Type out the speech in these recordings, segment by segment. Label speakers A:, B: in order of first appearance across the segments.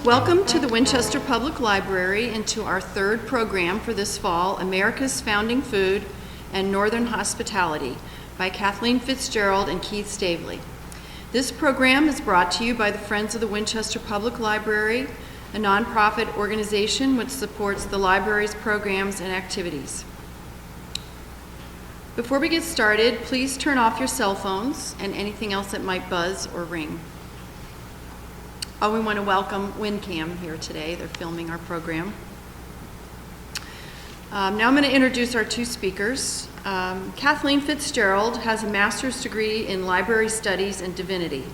A: Welcome to the Winchester Public Library and to our third program for this fall, America's Founding Food and Northern Hospitality by Kathleen Fitzgerald and Keith Stavely. This program is brought to you by the Friends of the Winchester Public Library, a nonprofit organization which supports the library's programs and activities. Before we get started, please turn off your cell phones and anything else that might buzz or ring. We want to welcome WinCam here today. They're filming our program. Now I'm going to introduce our two speakers. Kathleen Fitzgerald has a master's degree in library studies and divinity.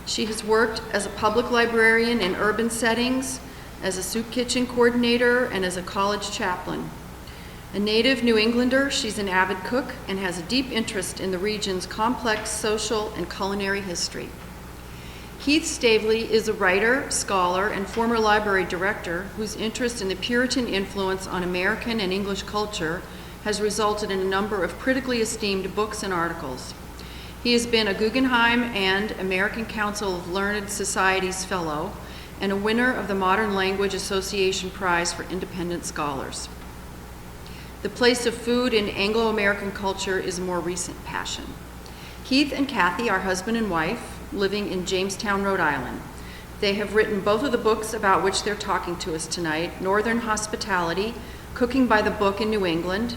A: She has worked as a public librarian in urban settings, as a soup kitchen coordinator, and as a college chaplain. A native New Englander, she's an avid cook and has a deep interest in the region's complex social and culinary history. Keith Stavely is a writer, scholar, and former library director whose interest in the Puritan influence on American and English culture has resulted in a number of critically esteemed books and articles. He has been a Guggenheim and American Council of Learned Societies Fellow and a winner of the Modern Language Association Prize for Independent Scholars. The place of food in Anglo-American culture is a more recent passion. Keith and Kathy are husband and wife, living in Jamestown, Rhode Island. They have written both of the books about which they're talking to us tonight, Northern Hospitality, Cooking by the Book in New England,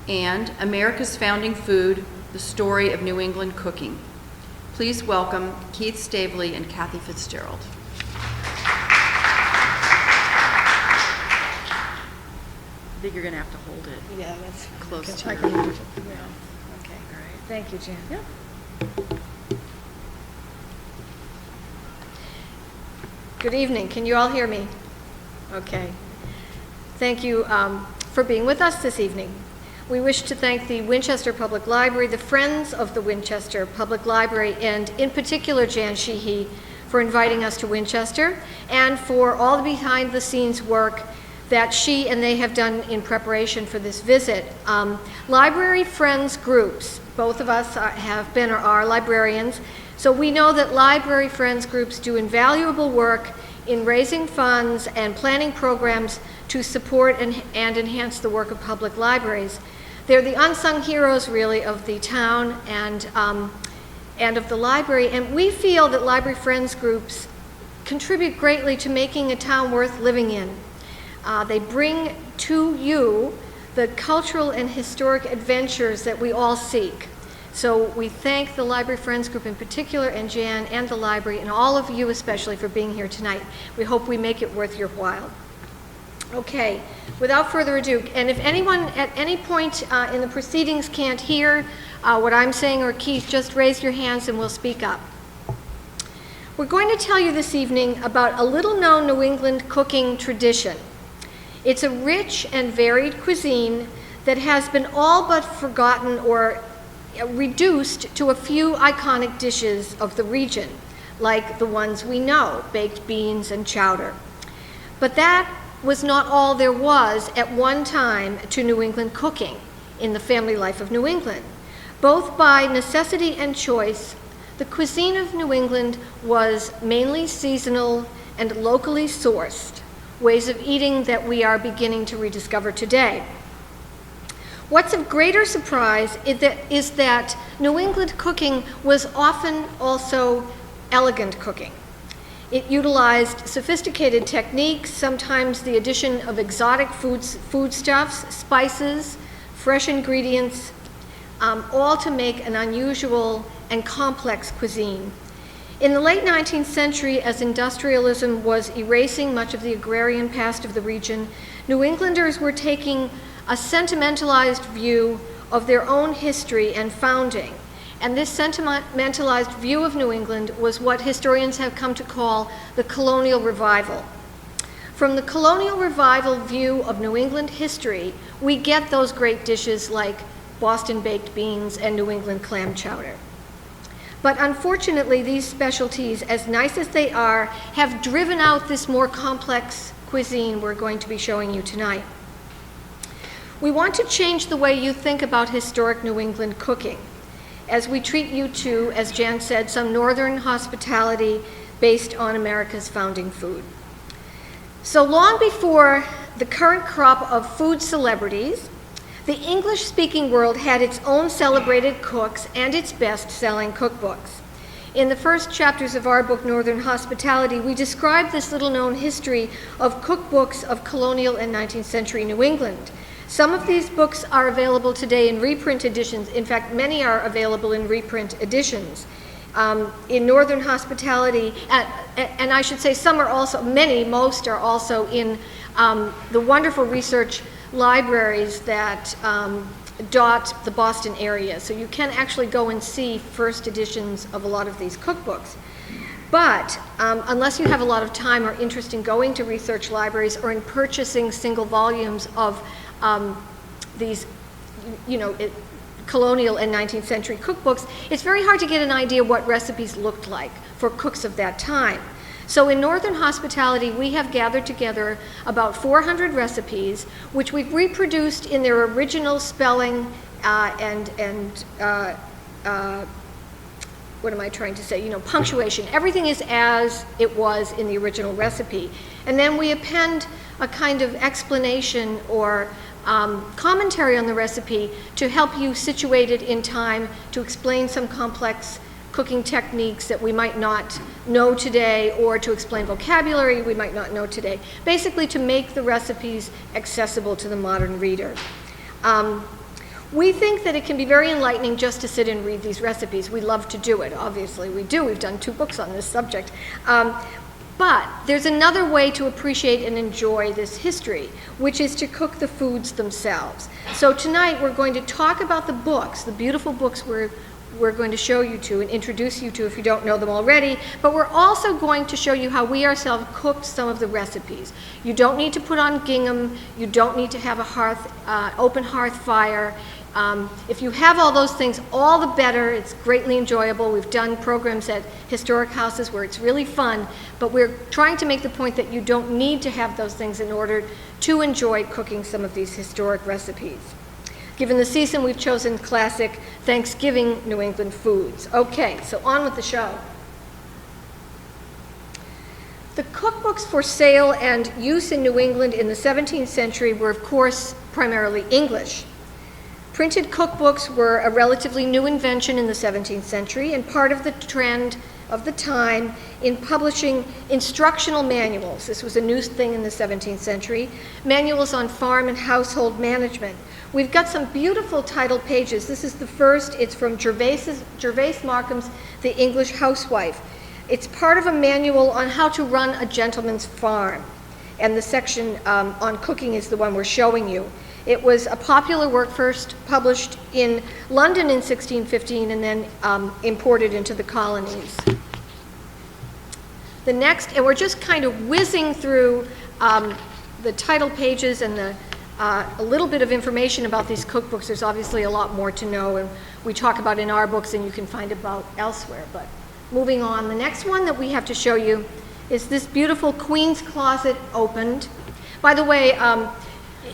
A: and America's Founding Food, The Story of New England Cooking. Please welcome Keith Stavely and Kathy Fitzgerald. I think you're going to have to hold it.
B: Yeah, that's
A: close to
B: I
A: your
B: can-
A: mouth.
B: yeah. Okay.
A: All right.
B: Thank you, Jan.
A: Yeah.
B: Good evening. Can you all hear me? Okay. Thank you for being with us this evening. We wish to thank the Winchester Public Library, the Friends of the Winchester Public Library, and in particular Jan Sheehy for inviting us to Winchester and for all the behind-the-scenes work that she and they have done in preparation for this visit. Library Friends groups, both of us have been or are librarians, so we know that library friends groups do invaluable work in raising funds and planning programs to support and enhance the work of public libraries. They're the unsung heroes, really, of the town and of the library, and we feel that library friends groups contribute greatly to making a town worth living in. They bring to you the cultural and historic adventures that we all seek. So we thank the Library Friends Group in particular, and Jan and the library, and all of you especially for being here tonight. We hope we make it worth your while. Okay, without further ado, and if anyone at any point in the proceedings can't hear what I'm saying or Keith, just raise your hands and we'll speak up. We're going to tell you this evening about a little-known New England cooking tradition. It's a rich and varied cuisine that has been all but forgotten or reduced to a few iconic dishes of the region, like the ones we know, baked beans and chowder. But that was not all there was at one time to New England cooking in the family life of New England. Both by necessity and choice, the cuisine of New England was mainly seasonal and locally sourced, ways of eating that we are beginning to rediscover today. What's of greater surprise is that New England cooking was often also elegant cooking. It utilized sophisticated techniques, sometimes the addition of exotic foodstuffs, spices, fresh ingredients, all to make an unusual and complex cuisine. In the late 19th century, as industrialism was erasing much of the agrarian past of the region, New Englanders were taking a sentimentalized view of their own history and founding. And this sentimentalized view of New England was what historians have come to call the colonial revival. From the colonial revival view of New England history, we get those great dishes like Boston baked beans and New England clam chowder. But unfortunately, these specialties, as nice as they are, have driven out this more complex cuisine we're going to be showing you tonight. We want to change the way you think about historic New England cooking, as we treat you to, as Jan said, some northern hospitality based on America's founding food. So long before the current crop of food celebrities, the English-speaking world had its own celebrated cooks and its best-selling cookbooks. In the first chapters of our book, Northern Hospitality, we describe this little-known history of cookbooks of colonial and 19th century New England. Some of these books are available today in reprint editions. In fact, many are available in reprint editions. In Northern Hospitality, and I should say some are also, most are also in the wonderful research libraries that dot the Boston area. So you can actually go and see first editions of a lot of these cookbooks. But unless you have a lot of time or interest in going to research libraries or in purchasing single volumes of these, colonial and 19th century cookbooks, it's very hard to get an idea what recipes looked like for cooks of that time. So in Northern Hospitality, we have gathered together about 400 recipes, which we've reproduced in their original spelling what am I trying to say? Punctuation. Everything is as it was in the original recipe. And then we append a kind of explanation or commentary on the recipe to help you situate it in time, to explain some complex cooking techniques that we might not know today, or to explain vocabulary we might not know today. Basically to make the recipes accessible to the modern reader. We think that it can be very enlightening just to sit and read these recipes. We love to do it, obviously we do. We've done 2 books on this subject. But there's another way to appreciate and enjoy this history, which is to cook the foods themselves. So tonight we're going to talk about the books, the beautiful books we're going to show you to and introduce you to if you don't know them already, but we're also going to show you how we ourselves cooked some of the recipes. You don't need to put on gingham, you don't need to have a open hearth fire. If you have all those things, all the better. It's greatly enjoyable. We've done programs at historic houses where it's really fun, but we're trying to make the point that you don't need to have those things in order to enjoy cooking some of these historic recipes. Given the season, we've chosen classic Thanksgiving New England foods. Okay, so on with the show. The cookbooks for sale and use in New England in the 17th century were, of course, primarily English. Printed cookbooks were a relatively new invention in the 17th century and part of the trend of the time in publishing instructional manuals. This was a new thing in the 17th century, manuals on farm and household management. We've got some beautiful title pages. This is the first. It's from Gervase Markham's The English Housewife. It's part of a manual on how to run a gentleman's farm. And the section on cooking is the one we're showing you. It was a popular work first published in London in 1615 and then imported into the colonies. The next, and we're just kind of whizzing through the title pages and a little bit of information about these cookbooks. There's obviously a lot more to know, and we talk about in our books and you can find about elsewhere. But moving on, the next one that we have to show you is this beautiful Queen's Closet Opened. By the way,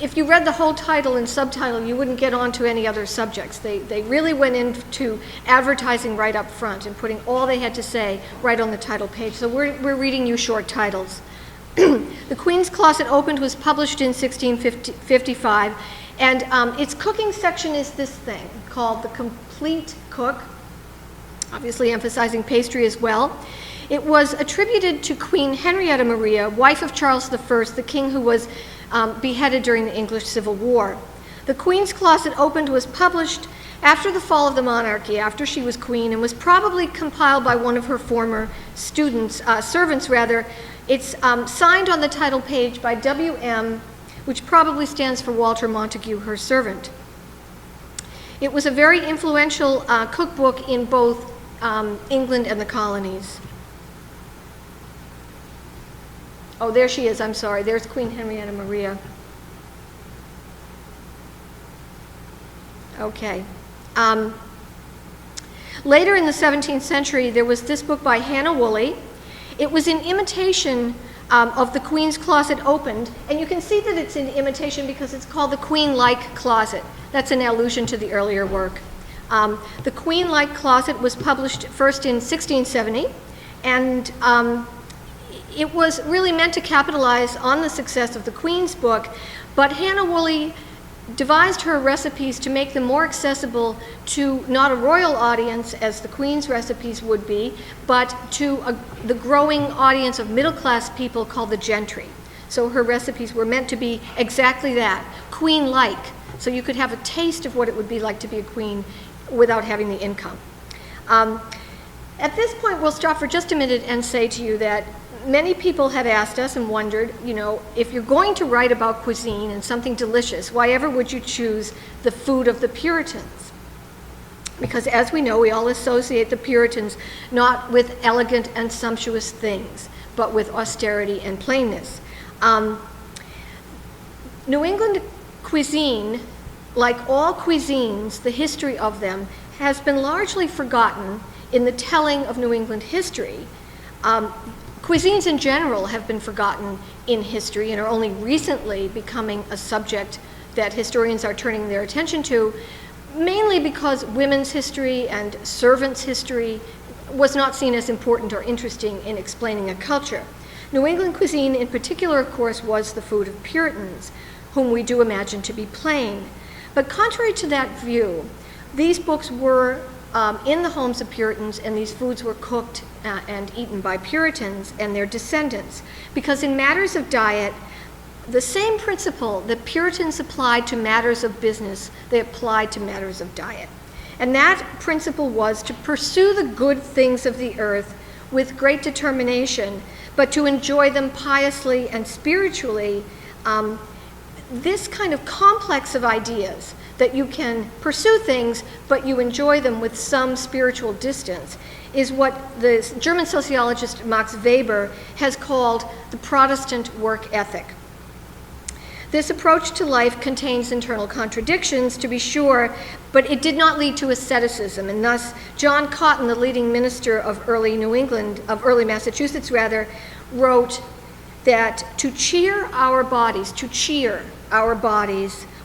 B: if you read the whole title and subtitle, you wouldn't get on to any other subjects. They really went into advertising right up front and putting all they had to say right on the title page. So we're reading you short titles. The Queen's Closet Opened was published in 1655, and its cooking section is this thing called The Complete Cook, obviously emphasizing pastry as well. It was attributed to Queen Henrietta Maria, wife of Charles I, the king who was beheaded during the English Civil War. The Queen's Closet Opened was published after the fall of the monarchy, after she was queen, and was probably compiled by one of her former servants rather. It's signed on the title page by W.M., which probably stands for Walter Montague, her servant. It was a very influential cookbook in both England and the colonies. Oh, there she is, I'm sorry. There's Queen Henrietta Maria. Okay. Later in the 17th century, there was this book by Hannah Woolley. It was in imitation of The Queen's Closet Opened, and you can see that it's in imitation because it's called The Queen-like Closet. That's an allusion to the earlier work. The Queen-like Closet was published first in 1670, and it was really meant to capitalize on the success of the Queen's book, but Hannah Woolley devised her recipes to make them more accessible to not a royal audience, as the Queen's recipes would be, but to the growing audience of middle-class people called the gentry. So her recipes were meant to be exactly that, queen-like, so you could have a taste of what it would be like to be a queen without having the income. At this point, we'll stop for just a minute and say to you that many people have asked us and wondered, if you're going to write about cuisine and something delicious, why ever would you choose the food of the Puritans? Because as we know, we all associate the Puritans not with elegant and sumptuous things, but with austerity and plainness. New England cuisine, like all cuisines, the history of them has been largely forgotten in the telling of New England history. Cuisines in general have been forgotten in history and are only recently becoming a subject that historians are turning their attention to, mainly because women's history and servants' history was not seen as important or interesting in explaining a culture. New England cuisine in particular, of course, was the food of Puritans, whom we do imagine to be plain. But contrary to that view, these books were in the homes of Puritans, and these foods were cooked and eaten by Puritans and their descendants. Because in matters of diet, the same principle that Puritans applied to matters of business, they applied to matters of diet. And that principle was to pursue the good things of the earth with great determination, but to enjoy them piously and spiritually. This kind of complex of ideas, that you can pursue things, but you enjoy them with some spiritual distance, is what the German sociologist Max Weber has called the Protestant work ethic. This approach to life contains internal contradictions, to be sure, but it did not lead to asceticism, and thus John Cotton, the leading minister of early New England, of early Massachusetts rather, wrote that to cheer our bodies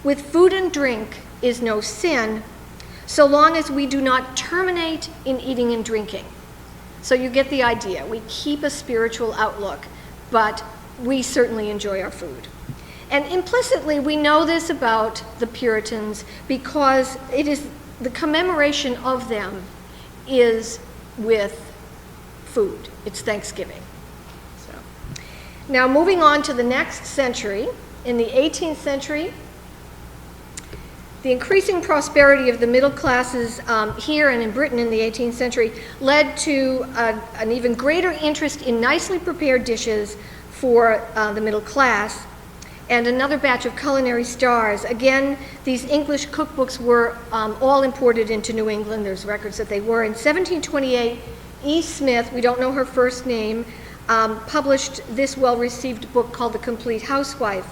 B: with food and drink is no sin, so long as we do not terminate in eating and drinking. So you get the idea. We keep a spiritual outlook, but we certainly enjoy our food. And implicitly, we know this about the Puritans because it is the commemoration of them is with food. It's Thanksgiving. So, now moving on to the next century, in the 18th century, the increasing prosperity of the middle classes here and in Britain in the 18th century led to an even greater interest in nicely prepared dishes for the middle class, and another batch of culinary stars. Again, these English cookbooks were all imported into New England. There's records that they were. In 1728, E. Smith, we don't know her first name, published this well-received book called The Complete Housewife.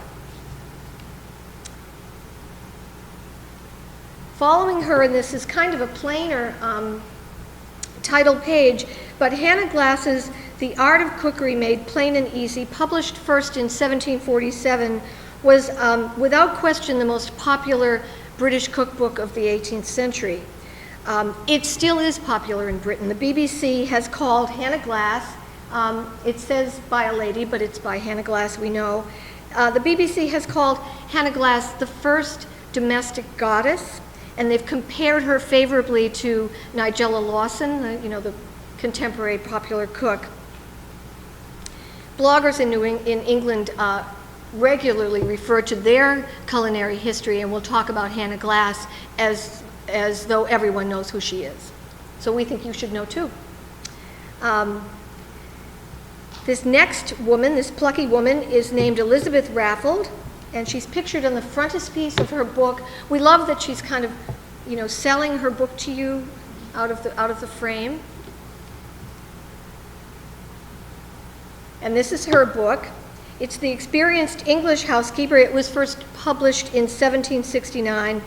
B: Following her, and this is kind of a plainer title page, but Hannah Glass's The Art of Cookery Made Plain and Easy, published first in 1747, was without question the most popular British cookbook of the 18th century. It still is popular in Britain. The BBC has called Hannah Glass, it says by a lady, but it's by Hannah Glass, we know. The BBC has called Hannah Glass the first domestic goddess, and they've compared her favorably to Nigella Lawson, the contemporary popular cook. Bloggers in England regularly refer to their culinary history, and will talk about Hannah Glass as though everyone knows who she is. So we think you should know too. This next woman, this plucky woman, is named Elizabeth Raffald, and she's pictured on the frontispiece of her book. We love that she's kind of, selling her book to you out of the frame. And this is her book. It's The Experienced English Housekeeper. It was first published in 1769.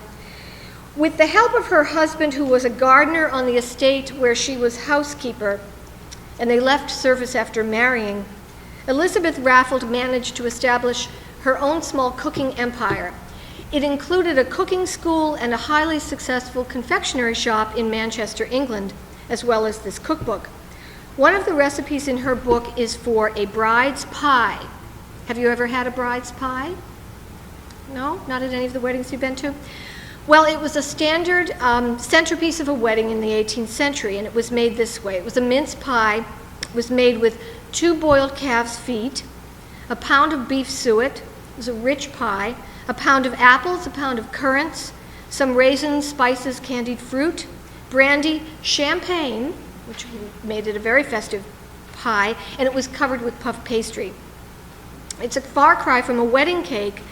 B: With the help of her husband, who was a gardener on the estate where she was housekeeper, and they left service after marrying, Elizabeth Raffald managed to establish her own small cooking empire. It included a cooking school and a highly successful confectionery shop in Manchester, England, as well as this cookbook. One of the recipes in her book is for a bride's pie. Have you ever had a bride's pie? No? Not at any of the weddings you've been to? Well, it was a standard centerpiece of a wedding in the 18th century, and it was made this way. It was a mince pie. It was made with 2 boiled calf's feet, a pound of beef suet. It was a rich pie, a pound of apples, a pound of currants, some raisins, spices, candied fruit, brandy, champagne, which made it a very festive pie, and it was covered with puff pastry. It's a far cry from a wedding cake,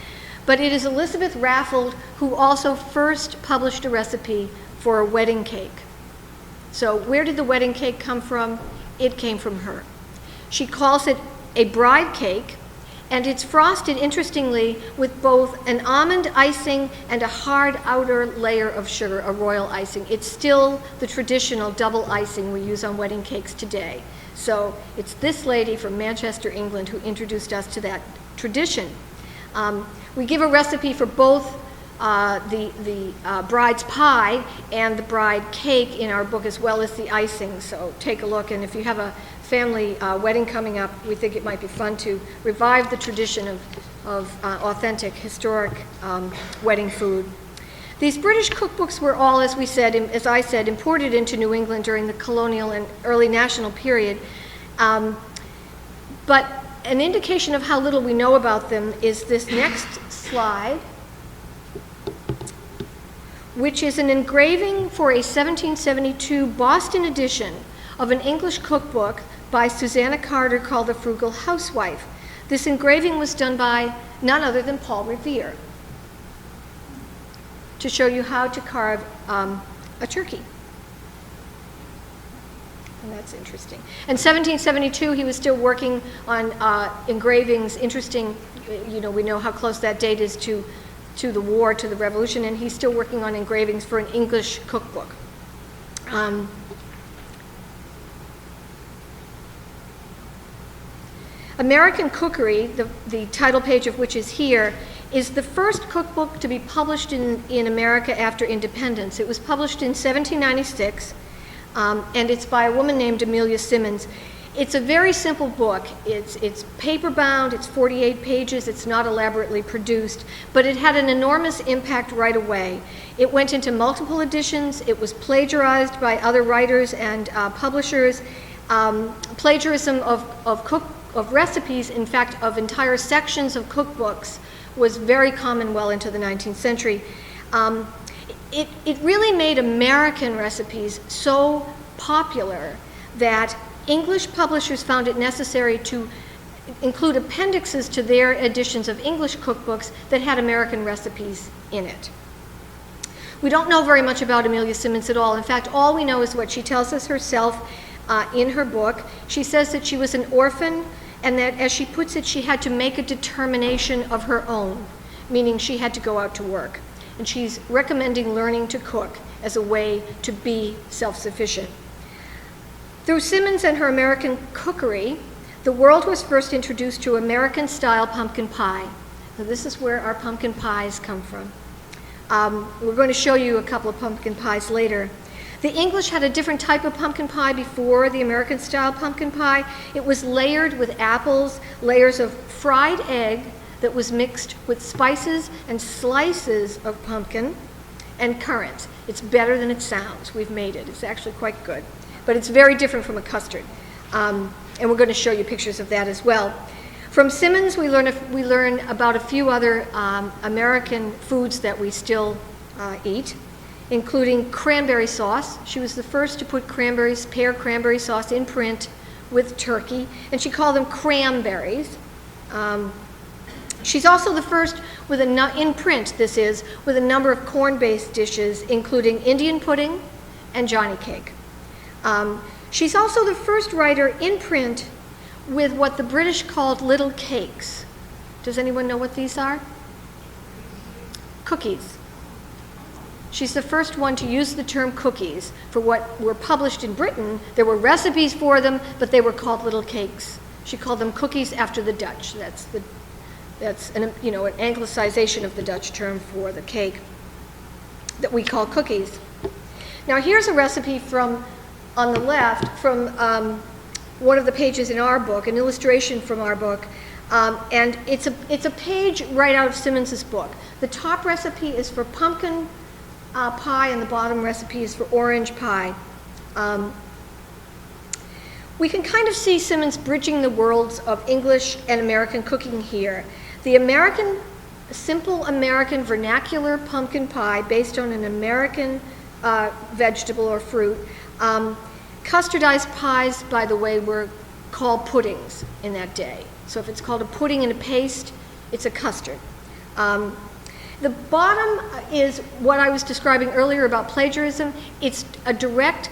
B: but it is Elizabeth Raffald who also first published a recipe for a wedding cake. So where did the wedding cake come from? It came from her. She calls it a bride cake, and it's frosted, interestingly, with both an almond icing and a hard outer layer of sugar, a royal icing. It's still the traditional double icing we use on wedding cakes today. So it's this lady from Manchester, England, who introduced us to that tradition. We give a recipe for both the bride's pie and the bride cake in our book, as well as the icing. So take a look, and if you have a family wedding coming up, we think it might be fun to revive the tradition of authentic, historic wedding food. These British cookbooks were all, as I said, imported into New England during the colonial and early national period. But an indication of how little we know about them is this next slide, which is an engraving for a 1772 Boston edition of an English cookbook by Susanna Carter called The Frugal Housewife. This engraving was done by none other than Paul Revere to show you how to carve a turkey. And that's interesting. In 1772, he was still working on engravings. Interesting, we know how close that date is to the war, to the revolution, and he's still working on engravings for an English cookbook. American Cookery, the title page of which is here, is the first cookbook to be published in America after independence. It was published in 1796, and it's by a woman named Amelia Simmons. It's a very simple book. It's paper-bound, it's 48 pages, it's not elaborately produced, but it had an enormous impact right away. It went into multiple editions, it was plagiarized by other writers and publishers. Plagiarism of recipes, in fact, of entire sections of cookbooks, was very common well into the 19th century. It really made American recipes so popular that English publishers found it necessary to include appendixes to their editions of English cookbooks that had American recipes in it. We don't know very much about Amelia Simmons at all. In fact, all we know is what she tells us herself in her book. She says that she was an orphan, and that, as she puts it, she had to make a determination of her own, meaning she had to go out to work. And she's recommending learning to cook as a way to be self-sufficient. Through Simmons and her American Cookery, the world was first introduced to American-style pumpkin pie. Now, this is where our pumpkin pies come from. We're going to show you a couple of pumpkin pies later. The English had a different type of pumpkin pie before the American-style pumpkin pie. It was layered with apples, layers of fried egg that was mixed with spices and slices of pumpkin and currants. It's better than it sounds. We've made it. It's actually quite good. But it's very different from a custard. And we're going to show you pictures of that as well. From Simmons, we learn about a few other American foods that we still eat, including cranberry sauce. She was the first to put pear cranberry sauce in print with turkey, and she called them cranberries. She's also the first in print, with a number of corn-based dishes, including Indian pudding and Johnny cake. She's also the first writer in print with what the British called little cakes. Does anyone know what these are? Cookies. She's the first one to use the term cookies for what were published in Britain. There were recipes for them, but they were called little cakes. She called them cookies after the Dutch. That's an anglicization of the Dutch term for the cake that we call cookies. Now here's a recipe on the left from one of the pages in our book, an illustration from our book, and it's a page right out of Simmons's book. The top recipe is for pumpkin pie, and the bottom recipe is for orange pie. We can kind of see Simmons bridging the worlds of English and American cooking here. The simple American vernacular pumpkin pie based on an American vegetable or fruit. Custardized pies, by the way, were called puddings in that day. So if it's called a pudding in a paste, it's a custard. The bottom is what I was describing earlier about plagiarism. It's a direct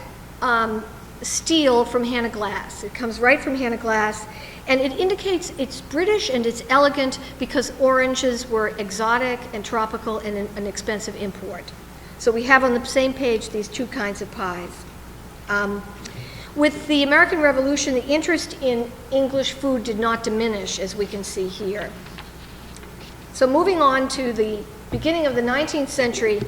B: steal from Hannah Glass. It comes right from Hannah Glass, and it indicates it's British and it's elegant because oranges were exotic and tropical and an expensive import. So we have on the same page these two kinds of pies. With the American Revolution, the interest in English food did not diminish, as we can see here. So moving on to the beginning of the 19th century,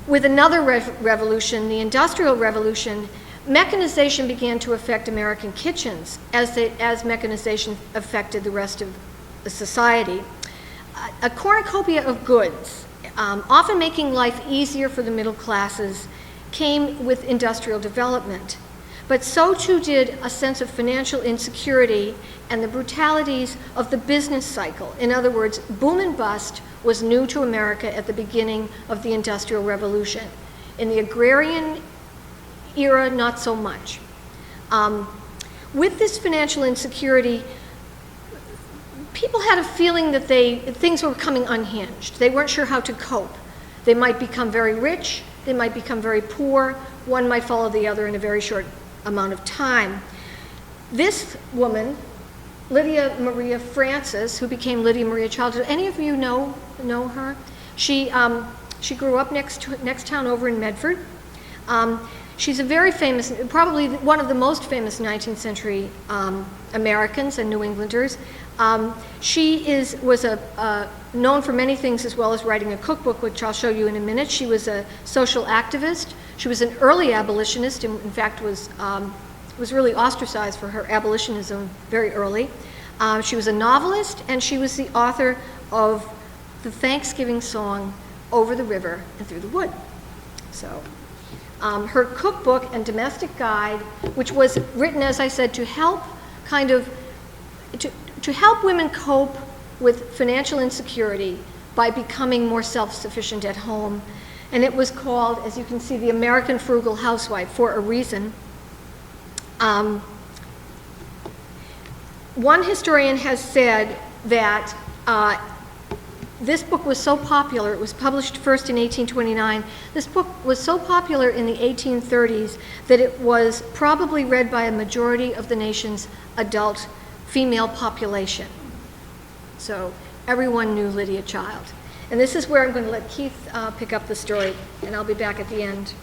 B: with another revolution, the Industrial Revolution, mechanization began to affect American kitchens as mechanization affected the rest of the society. A cornucopia of goods, often making life easier for the middle classes, came with industrial development. But so too did a sense of financial insecurity and the brutalities of the business cycle. In other words, boom and bust was new to America at the beginning of the Industrial Revolution. In the agrarian era, not so much. With this financial insecurity, people had a feeling that things were becoming unhinged. They weren't sure how to cope. They might become very rich, they might become very poor, one might follow the other in a very short amount of time. This woman, Lydia Maria Francis, who became Lydia Maria Child, do any of you know her? She grew up next town over in Medford. She's a very famous, probably one of the most famous 19th century Americans and New Englanders. She was known for many things as well as writing a cookbook, which I'll show you in a minute. She was a social activist. She was an early abolitionist, and in fact was really ostracized for her abolitionism very early. She was a novelist, and she was the author of the Thanksgiving song, Over the River and Through the Wood. So her cookbook and domestic guide, which was written, as I said, to help to help women cope with financial insecurity by becoming more self-sufficient at home. And it was called, as you can see, The American Frugal Housewife, for a reason. One historian has said that this book was so popular, it was published first in 1829, this book was so popular in the 1830s that it was probably read by a majority of the nation's adult female population. So everyone knew Lydia Child. And this is where I'm going to let Keith pick up the story, and I'll be back at the end.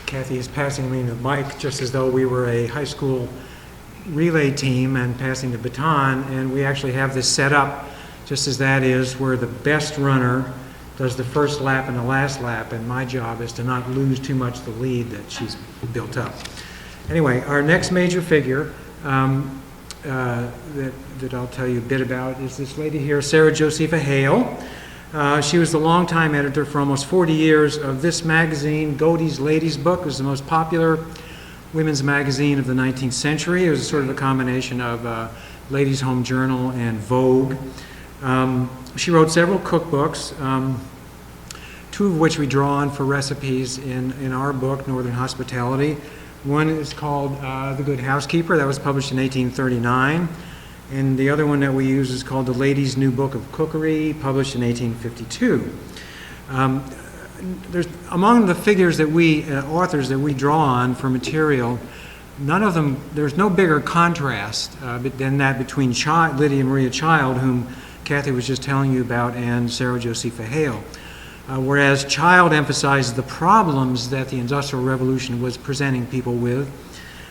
C: Kathy is passing me the mic just as though we were a high school relay team and passing the baton, and we actually have this set up just as that is, where the best runner does the first lap and the last lap, and my job is to not lose too much the lead that she's built up. Anyway, our next major figure that I'll tell you a bit about is this lady here, Sarah Josepha Hale. She was the longtime editor for almost 40 years of this magazine, Godey's Ladies Book. It was the most popular women's magazine of the 19th century. It was sort of a combination of Ladies' Home Journal and Vogue. She wrote several cookbooks, two of which we draw on for recipes in our book, Northern Hospitality. One is called The Good Housekeeper. That was published in 1839. And the other one that we use is called The Lady's New Book of Cookery, published in 1852. Among the figures that authors that we draw on for material, none of them, there's no bigger contrast than that between Lydia Maria Child, whom Kathy was just telling you about, and Sarah Josepha Hale. Whereas Child emphasized the problems that the Industrial Revolution was presenting people with,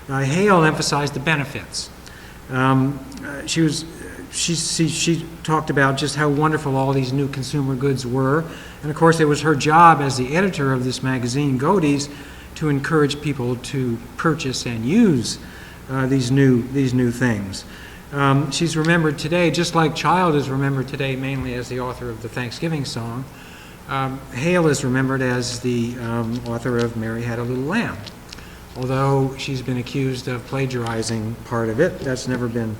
C: Hale emphasized the benefits. she talked about just how wonderful all these new consumer goods were. And of course, it was her job as the editor of this magazine, Godey's, to encourage people to purchase and use these new things. She's remembered today, just like Child is remembered today mainly as the author of the Thanksgiving song. Hale is remembered as the author of Mary Had a Little Lamb. Although she's been accused of plagiarizing part of it, that's never been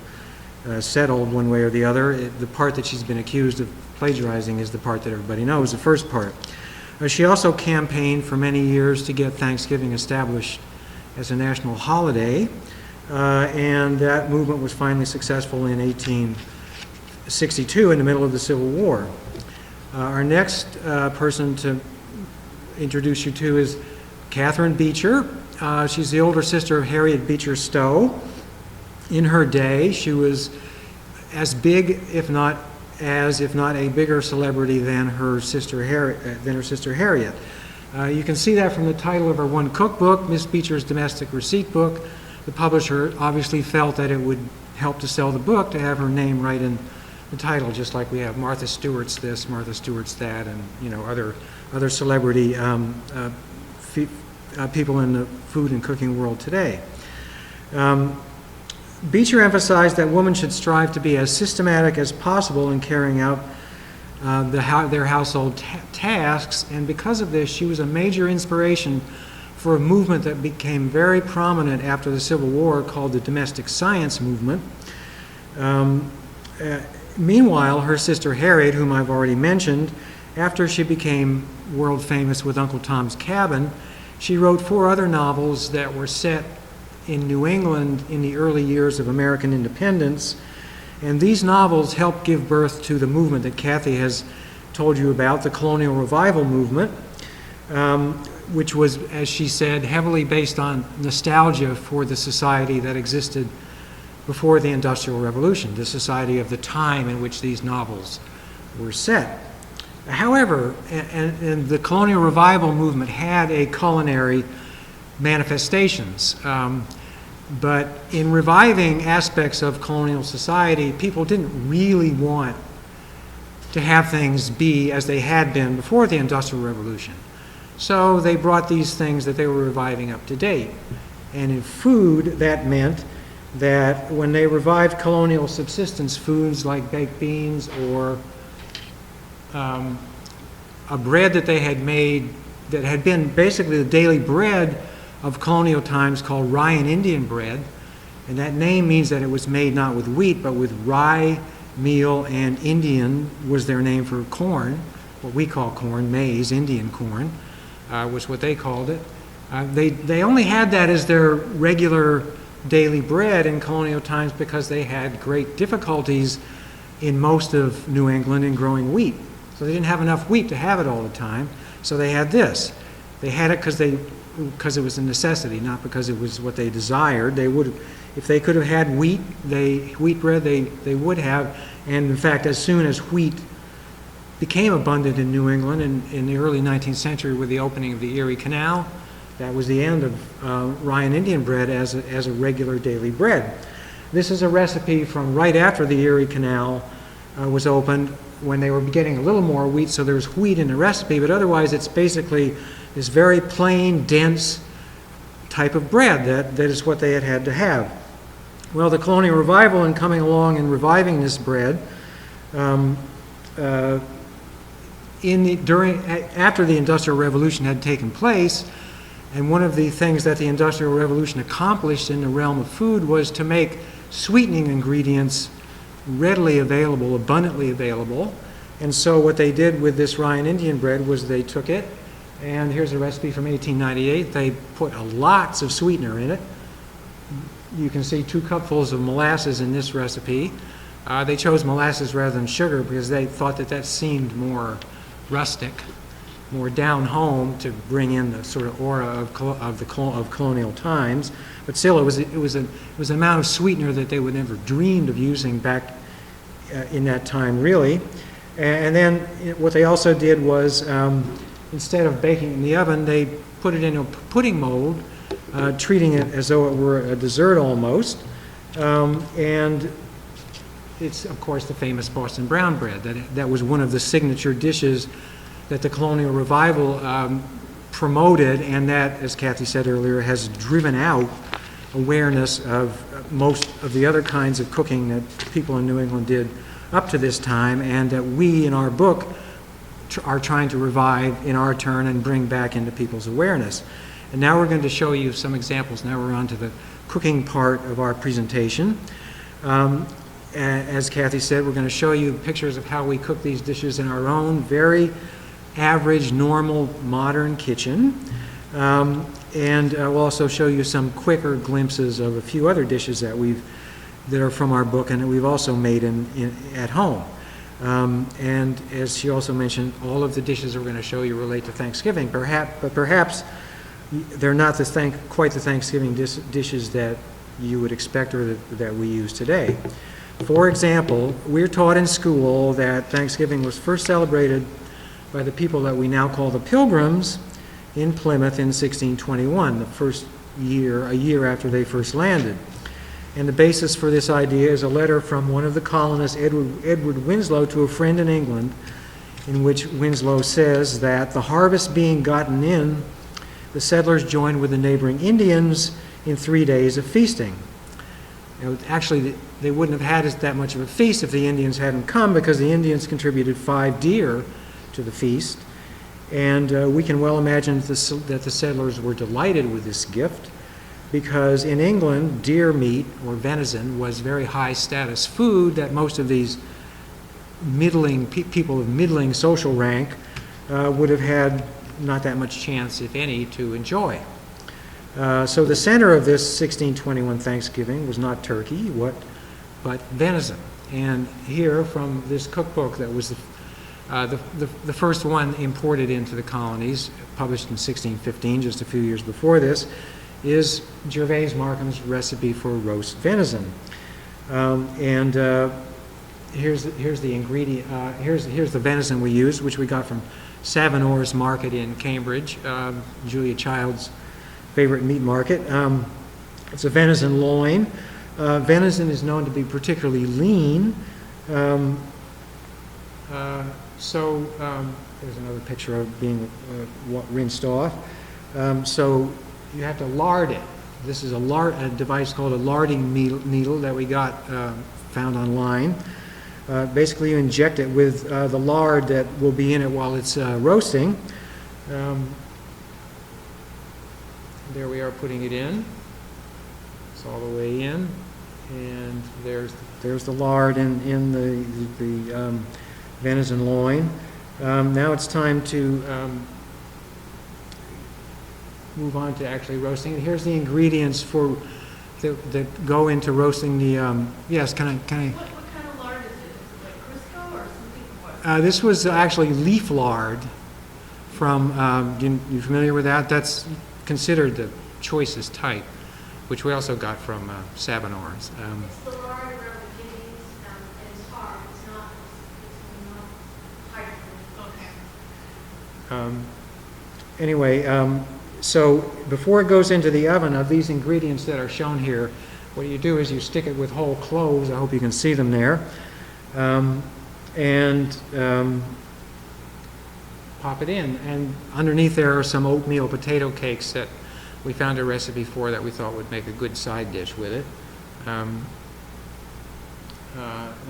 C: settled one way or the other. The part that she's been accused of plagiarizing is the part that everybody knows, the first part. She also campaigned for many years to get Thanksgiving established as a national holiday, and that movement was finally successful in 1862 in the middle of the Civil War. Our next person to introduce you to is Catherine Beecher. She's the older sister of Harriet Beecher Stowe. In her day, she was as big, if not a bigger celebrity than her sister Harriet. You can see that from the title of her one cookbook, Miss Beecher's Domestic Receipt Book. The publisher obviously felt that it would help to sell the book to have her name right in the title, just like we have Martha Stewart's this, Martha Stewart's that, and other celebrity people in the food and cooking world today. Beecher emphasized that women should strive to be as systematic as possible in carrying out their household tasks, and because of this, she was a major inspiration for a movement that became very prominent after the Civil War called the Domestic Science Movement. Meanwhile, her sister Harriet, whom I've already mentioned, after she became world famous with Uncle Tom's Cabin, she wrote 4 other novels that were set in New England in the early years of American independence. And these novels helped give birth to the movement that Kathy has told you about, the Colonial Revival movement, which was, as she said, heavily based on nostalgia for the society that existed before the Industrial Revolution, the society of the time in which these novels were set. However, and the Colonial Revival movement had a culinary manifestations, but in reviving aspects of colonial society, people didn't really want to have things be as they had been before the Industrial Revolution. So they brought these things that they were reviving up to date. And in food, that meant that when they revived colonial subsistence foods like baked beans or a bread that they had made that had been basically the daily bread of colonial times called rye and Indian bread, and that name means that it was made not with wheat but with rye, meal, and Indian was their name for corn, what we call corn, maize, Indian corn, was what they called it. They only had that as their regular daily bread in colonial times because they had great difficulties in most of New England in growing wheat. So they didn't have enough wheat to have it all the time, so they had this. They had it because it was a necessity, not because it was what they desired. They would, if they could have had wheat bread, they would have. And in fact, as soon as wheat became abundant in New England in the early 19th century with the opening of the Erie Canal, that was the end of rye and Indian bread as a regular daily bread. This is a recipe from right after the Erie Canal was opened, when they were getting a little more wheat, so there's wheat in the recipe, but otherwise it's basically this very plain, dense type of bread that is what they had to have. Well, the Colonial Revival, in coming along and reviving this bread, after the Industrial Revolution had taken place, and one of the things that the Industrial Revolution accomplished in the realm of food was to make sweetening ingredients readily available, abundantly available. And so what they did with this rye and Indian bread was they took it, and here's a recipe from 1898. They put lots of sweetener in it. You can see 2 cupfuls of molasses in this recipe. They chose molasses rather than sugar because they thought that seemed more rustic, more down home to bring in the sort of aura of colonial times. But still, it was an amount of sweetener that they would never dreamed of using back in that time, really. And then what they also did was, instead of baking in the oven, they put it in a pudding mold, treating it as though it were a dessert almost. And it's, of course, the famous Boston brown bread. That was one of the signature dishes that the colonial revival promoted, and that, as Kathy said earlier, has driven out awareness of most of the other kinds of cooking that people in New England did up to this time, and that we, in our book, are trying to revive in our turn and bring back into people's awareness. And now we're going to show you some examples. Now we're on to the cooking part of our presentation. As Kathy said, we're going to show you pictures of how we cook these dishes in our own very average, normal, modern kitchen. And we'll also show you some quicker glimpses of a few other dishes that are from our book and that we've also made at home. And as she also mentioned, all of the dishes we're going to show you relate to Thanksgiving, but perhaps they're not quite the Thanksgiving dishes that you would expect or that we use today. For example, we're taught in school that Thanksgiving was first celebrated by the people that we now call the Pilgrims in Plymouth in 1621, a year after they first landed. And the basis for this idea is a letter from one of the colonists, Edward Winslow, to a friend in England, in which Winslow says that the harvest being gotten in, the settlers joined with the neighboring Indians in 3 days of feasting. Actually, they wouldn't have had that much of a feast if the Indians hadn't come, because the Indians contributed 5 deer to the feast. And we can well imagine that the settlers were delighted with this gift, because in England, deer meat, or venison, was very high status food that most of these people of middling social rank would have had not that much chance, if any, to enjoy. So the center of this 1621 Thanksgiving was not turkey, but venison. And here, from this cookbook that was the first one imported into the colonies, published in 1615, just a few years before this, is Gervase Markham's recipe for roast venison. Here's the ingredient. Here's the venison we used, which we got from Savinore's Market in Cambridge, Julia Child's favorite meat market. It's a venison loin. Venison is known to be particularly lean. There's another picture of being rinsed off. So you have to lard it. This is a device called a larding needle that we got found online. Basically, you inject it with the lard that will be in it while it's roasting. There we are putting it in. It's all the way in, and there's the lard in the venison loin. Now it's time to move on to actually roasting. Here's the ingredients that go into roasting the. Yes, can I?
A: What kind of lard is it? Is it like Crisco or something? What?
C: This was actually leaf lard from. You familiar with that? That's considered the choicest type, which we also got from Savinore's.
D: It's the lard around the kidneys, and it's hard. It's not hydrogen.
A: Okay.
C: Anyway, so before it goes into the oven, of these ingredients that are shown here, what you do is you stick it with whole cloves. I hope you can see them there. And pop it in. And underneath there are some oatmeal potato cakes that we found a recipe for that we thought would make a good side dish with it. And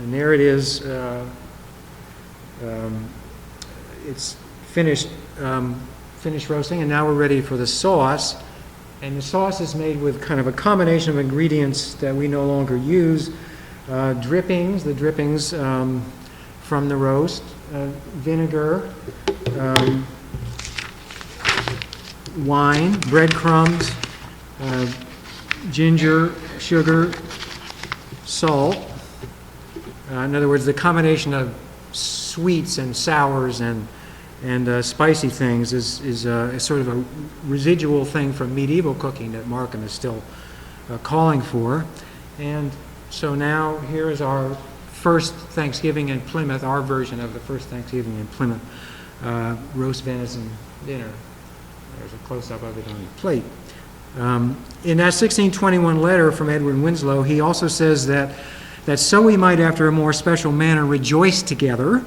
C: there it is. It's finished roasting, and now we're ready for the sauce. And the sauce is made with kind of a combination of ingredients that we no longer use. Drippings, the drippings from the roast, vinegar, wine, breadcrumbs, ginger, sugar, salt. In other words, the combination of sweets and sours and spicy things is sort of a residual thing from medieval cooking that Markham is still calling for. And so now here is our first Thanksgiving in Plymouth, our version of the first Thanksgiving in Plymouth roast venison dinner. There's a close-up of it on the plate. In that 1621 letter from Edward Winslow, he also says that that so we might after a more special manner rejoice together,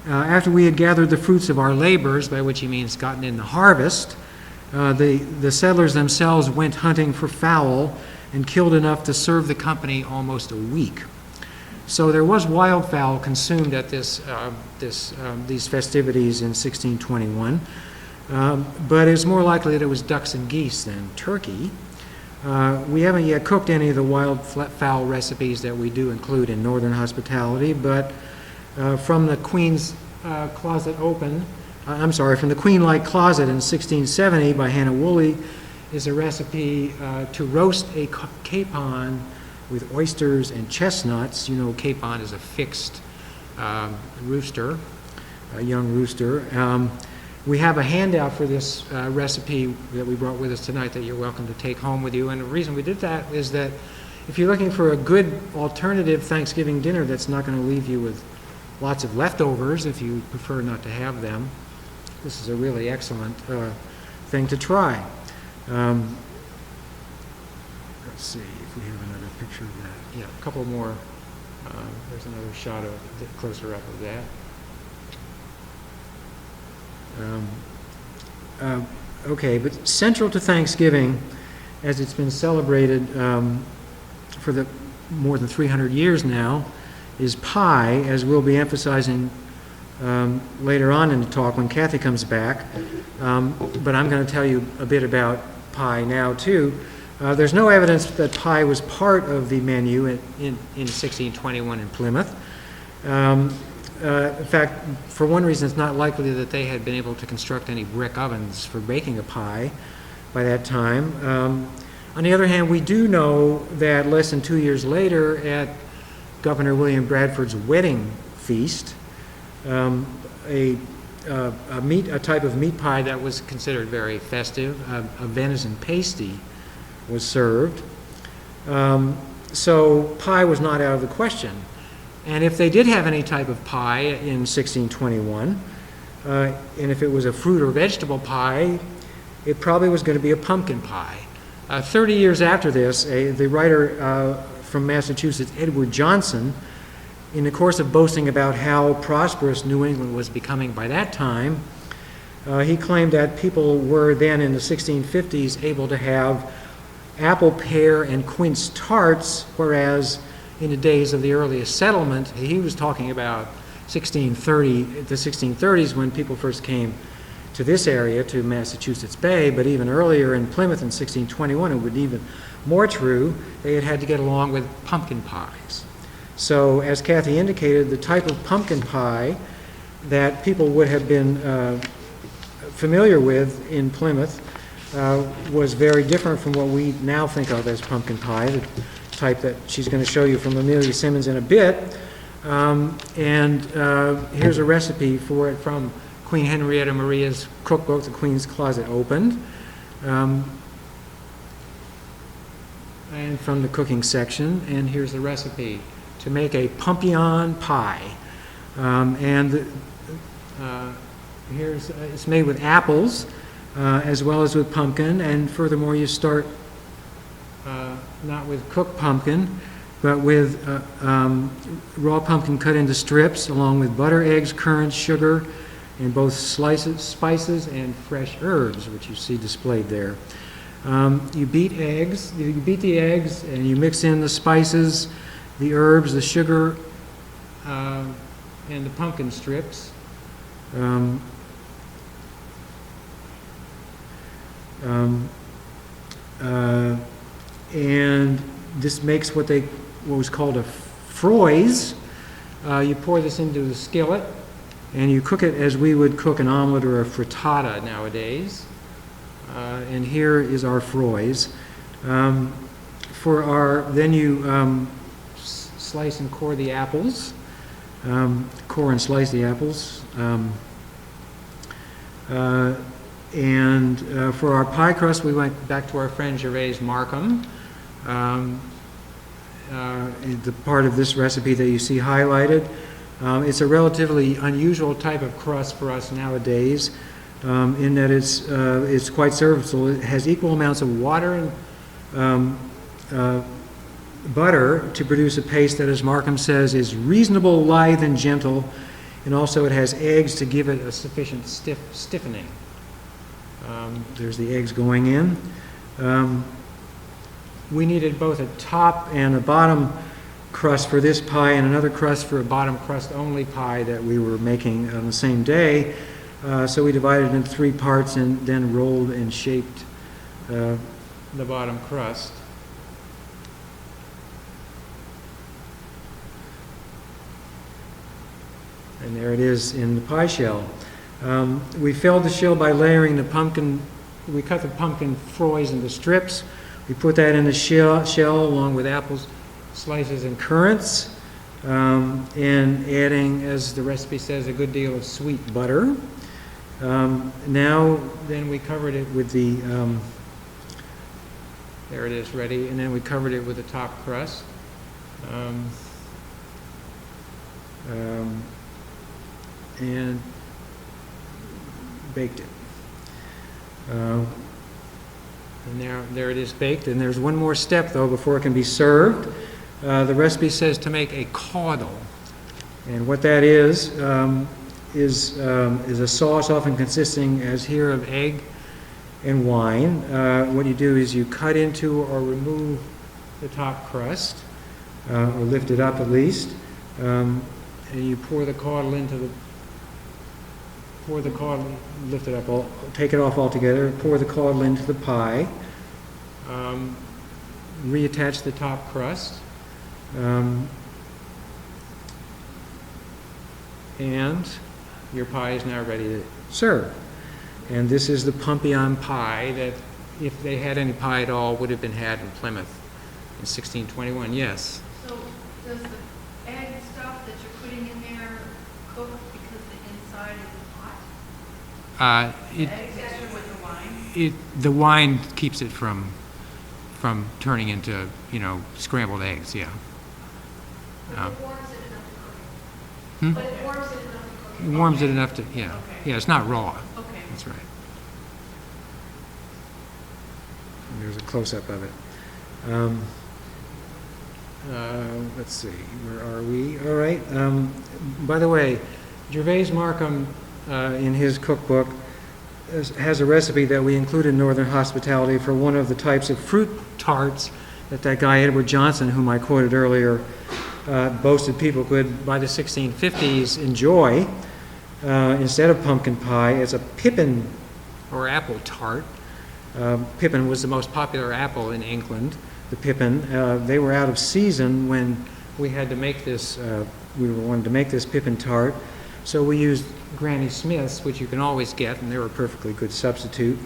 C: after we had gathered the fruits of our labors, by which he means gotten in the harvest, the settlers themselves went hunting for fowl and killed enough to serve the company almost a week. So there was wildfowl consumed at these festivities in 1621, but it's more likely that it was ducks and geese than turkey. We haven't yet cooked any of the wildfowl recipes that we do include in Northern hospitality, but from the Queen's Closet Open, from the Queen-like Closet in 1670 by Hannah Woolley is a recipe to roast a capon with oysters and chestnuts. You know, capon is a fixed rooster, a young rooster. We have a handout for this recipe that we brought with us tonight that you're welcome to take home with you. And the reason we did that is that if you're looking for a good alternative Thanksgiving dinner that's not going to leave you with lots of leftovers if you prefer not to have them, this is a really excellent thing to try. Let's see if we have another picture of that. Yeah, a couple more. There's another shot of closer up of that. Okay, but central to Thanksgiving, as it's been celebrated for the more than 300 years now, is pie, as we'll be emphasizing later on in the talk when Kathy comes back. But I'm going to tell you a bit about pie now, too. There's no evidence that pie was part of the menu in 1621 in Plymouth. In fact, for one reason, it's not likely that they had been able to construct any brick ovens for baking a pie by that time. On the other hand, we do know that less than 2 years later, at Governor William Bradford's wedding feast, a type of meat pie that was considered very festive, a venison pasty, was served. So pie was not out of the question. And if they did have any type of pie in 1621, and if it was a fruit or vegetable pie, it probably was going to be a pumpkin pie. 30 years after this, the writer from Massachusetts, Edward Johnson, in the course of boasting about how prosperous New England was becoming by that time, he claimed that people were then in the 1650s able to have apple, pear, and quince tarts, whereas in the days of the earliest settlement, he was talking about the 1630s when people first came to this area, to Massachusetts Bay, but even earlier in Plymouth in 1621, it would be even more true, they had had to get along with pumpkin pies. So, as Kathy indicated, the type of pumpkin pie that people would have been familiar with in Plymouth was very different from what we now think of as pumpkin pie, the type that she's going to show you from Amelia Simmons in a bit. Here's a recipe for it from Queen Henrietta Maria's cookbook, The Queen's Closet Opened, and from the cooking section. And here's the recipe to make a pumpkin pie. It's made with apples as well as with pumpkin, and furthermore you start not with cooked pumpkin, but with raw pumpkin cut into strips, along with butter, eggs, currants, sugar, and both spices and fresh herbs, which you see displayed there. You beat the eggs, and you mix in the spices, the herbs, the sugar, and the pumpkin strips. And this makes what was called a froise. You pour this into the skillet, and you cook it as we would cook an omelet or a frittata nowadays. And here is our froise. Then you slice and core the apples. Core and slice the apples. For our pie crust, we went back to our friend Gervase Markham. The part of this recipe that you see highlighted. It's a relatively unusual type of crust for us nowadays, in that it's quite serviceable. It has equal amounts of water and butter to produce a paste that, as Markham says, is reasonable, lithe, and gentle, and also it has eggs to give it a sufficient stiffening. There's the eggs going in. We needed both a top and a bottom crust for this pie and another crust for a bottom crust only pie that we were making on the same day. So we divided it into 3 parts and then rolled and shaped the bottom crust. And there it is in the pie shell. We filled the shell by layering the pumpkin. We cut the pumpkin froys into strips. We put that in the shell along with apples, slices, and currants, and adding, as the recipe says, a good deal of sweet butter. Then we covered it with the, there it is ready, and then we covered it with the top crust. And baked it. And there it is baked. And there's one more step, though, before it can be served. The recipe says to make a caudle. And what that is a sauce often consisting, as here, of egg and wine. What you do is you cut into or remove the top crust, or lift it up at least, and you pour the caudle lift it up, take it off altogether, pour the caudle into the pie, reattach the top crust, and your pie is now ready to serve. And this is the Pompeian pie that, if they had any pie at all, would have been had in Plymouth in 1621. Yes?
D: So does the egg stuff that you're putting in there cook because the inside is hot? The eggs together with the wine?
C: The wine keeps it from turning into, scrambled eggs, yeah.
D: But it warms it enough to cook it?
C: Hmm?
D: But it warms it enough to cook it?
C: It warms it
D: Okay.
C: enough to, yeah.
D: Okay.
C: Yeah, it's not raw.
D: Okay.
C: That's right. And there's a close-up of it. Let's see, where are we? All right. By the way, Gervais Markham, in his cookbook, has a recipe that we include in Northern Hospitality for one of the types of fruit tarts that guy Edward Johnson, whom I quoted earlier, boasted people could, by the 1650s, enjoy. Instead of pumpkin pie, as a pippin or apple tart. Pippin was the most popular apple in England, the pippin. They were out of season when we had to make this, wanted to make this pippin tart. So we used Granny Smith's, which you can always get, and they were a perfectly good substitute.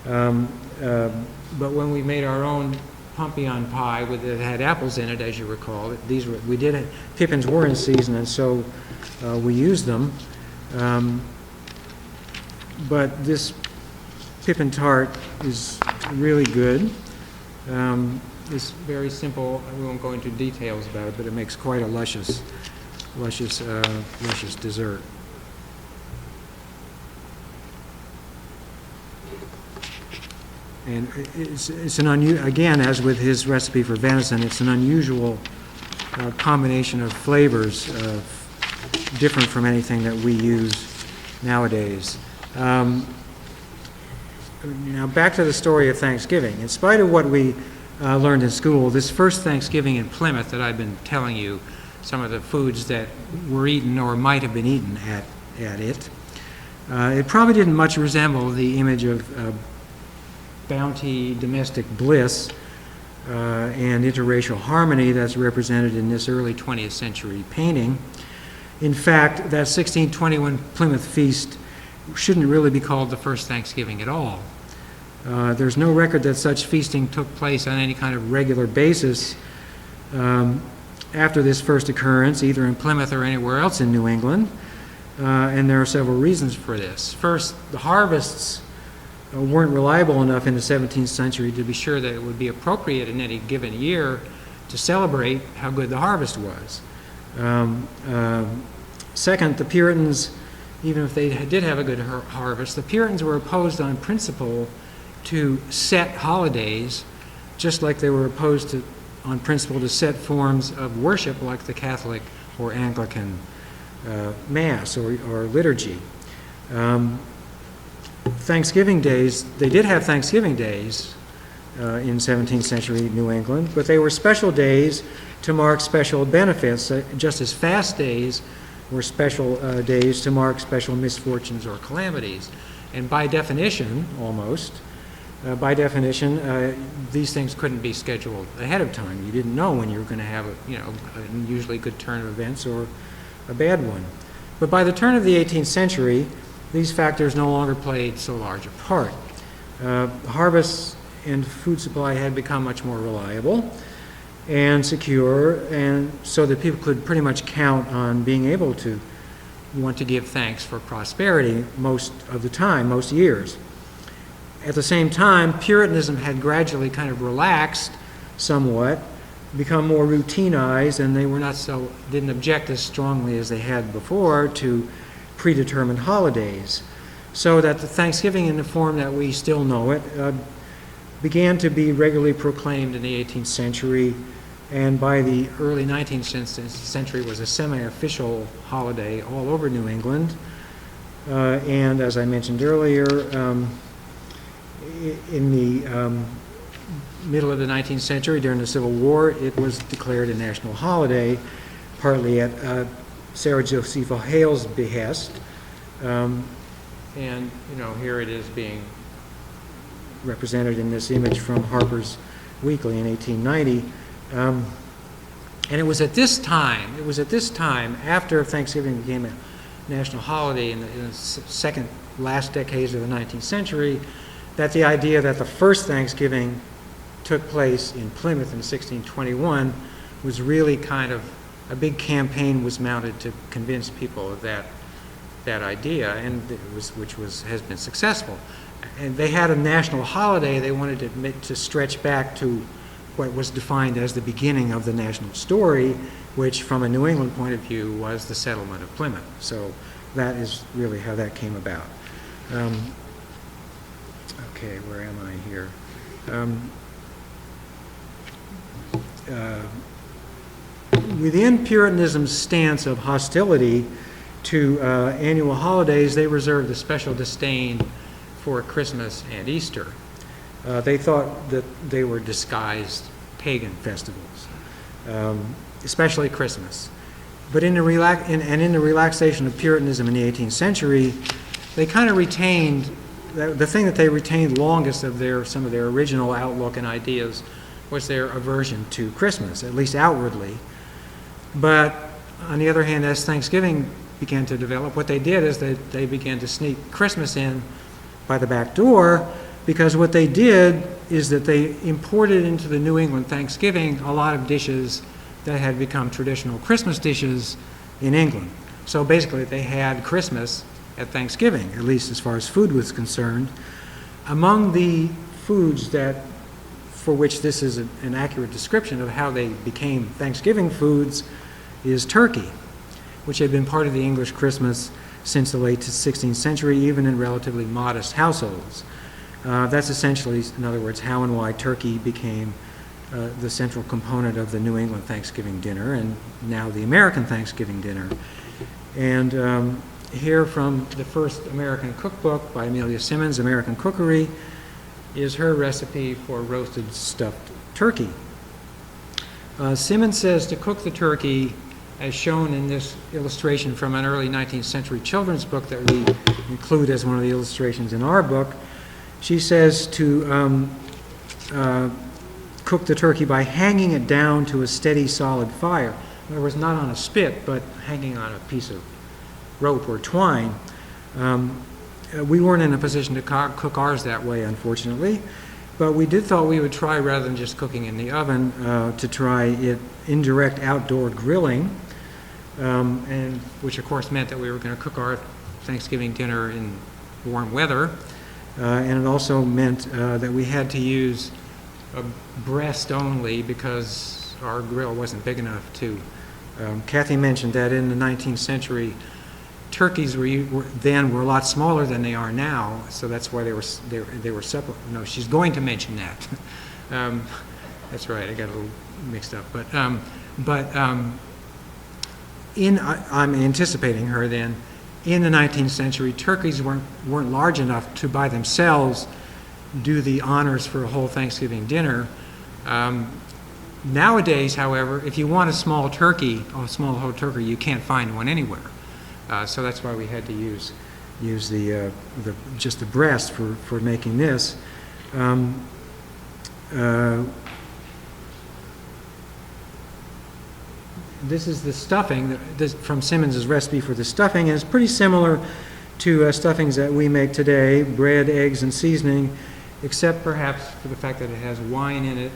C: But when we made our own Pompeian pie that had apples in it, as you recall, pippins were in season, and so we used them. But this pippin tart is really good. It's very simple. We won't go into details about it, but it makes quite a luscious dessert. And it's an again, as with his recipe for venison, it's an unusual combination of flavors, different from anything that we use nowadays. Now back to the story of Thanksgiving. In spite of what we learned in school, this first Thanksgiving in Plymouth that I've been telling you, some of the foods that were eaten or might have been eaten at it, it probably didn't much resemble the image of bounty, domestic bliss, and interracial harmony that's represented in this early 20th century painting. In fact, that 1621 Plymouth feast shouldn't really be called the first Thanksgiving at all. There's no record that such feasting took place on any kind of regular basis after this first occurrence, either in Plymouth or anywhere else in New England, and there are several reasons for this. First, the harvests weren't reliable enough in the 17th century to be sure that it would be appropriate in any given year to celebrate how good the harvest was. Second, the Puritans, even if they did have a good harvest, the Puritans were opposed on principle to set holidays, just like they were opposed to on principle to set forms of worship like the Catholic or Anglican Mass or liturgy. Thanksgiving days, they did have Thanksgiving days in 17th century New England, but they were special days to mark special benefits, just as fast days were special days to mark special misfortunes or calamities. And by definition, almost, these things couldn't be scheduled ahead of time. You didn't know when you were going to have a unusually good turn of events or a bad one. But by the turn of the 18th century, these factors no longer played so large a part. Harvests and food supply had become much more reliable and secure, and so that people could pretty much count on being able to want to give thanks for prosperity most of the time, most years. At the same time, Puritanism had gradually kind of relaxed somewhat, become more routinized, and they didn't object as strongly as they had before to predetermined holidays. So that the Thanksgiving in the form that we still know it began to be regularly proclaimed in the 18th century, and by the early 19th century was a semi-official holiday all over New England. And as I mentioned earlier, in the middle of the 19th century, during the Civil War, it was declared a national holiday, partly at Sarah Josepha Hale's behest. And, here it is being represented in this image from Harper's Weekly in 1890. And it was at this time, after Thanksgiving became a national holiday in the second last decades of the 19th century, that the idea that the first Thanksgiving took place in Plymouth in 1621 was really kind of a big campaign was mounted to convince people of that idea, and has been successful. And they had a national holiday they wanted to stretch back to what was defined as the beginning of the national story, which from a New England point of view was the settlement of Plymouth. So that is really how that came about. Okay, where am I here? Within Puritanism's stance of hostility to annual holidays, they reserved a special disdain for Christmas and Easter. They thought that they were disguised pagan festivals, especially Christmas. But in the relaxation of Puritanism in the 18th century, they kind of retained, the thing that they retained longest of some of their original outlook and ideas was their aversion to Christmas, at least outwardly. But on the other hand, as Thanksgiving began to develop, what they did is they began to sneak Christmas in by the back door, because what they did is that they imported into the New England Thanksgiving a lot of dishes that had become traditional Christmas dishes in England. So basically they had Christmas at Thanksgiving, at least as far as food was concerned. Among the foods for which this is an accurate description of how they became Thanksgiving foods is turkey, which had been part of the English Christmas since the late 16th century, even in relatively modest households. That's essentially, in other words, how and why turkey became the central component of the New England Thanksgiving dinner, and now the American Thanksgiving dinner. And here from the first American cookbook by Amelia Simmons, American Cookery, is her recipe for roasted stuffed turkey. Simmons says to cook the turkey, as shown in this illustration from an early 19th century children's book that we include as one of the illustrations in our book, she says to cook the turkey by hanging it down to a steady, solid fire. In other words, not on a spit, but hanging on a piece of rope or twine. We weren't in a position to cook ours that way, unfortunately, but we thought we would try, rather than just cooking in the oven, to try it indirect outdoor grilling, and which of course meant that we were going to cook our Thanksgiving dinner in warm weather, and it also meant that we had to use a breast only because our grill wasn't big enough to. Kathy mentioned that in the 19th century, turkeys were a lot smaller than they are now, so that's why they were separate. No, she's going to mention that. That's right, I got a little mixed up. I'm anticipating her then, in the 19th century, turkeys weren't large enough to by themselves do the honors for a whole Thanksgiving dinner. Nowadays, however, if you want a small turkey, a small whole turkey, you can't find one anywhere. So that's why we had to use just the breast for making this. This is the stuffing from Simmons's recipe for the stuffing, and it's pretty similar to stuffings that we make today: bread, eggs, and seasoning, except perhaps for the fact that it has wine in it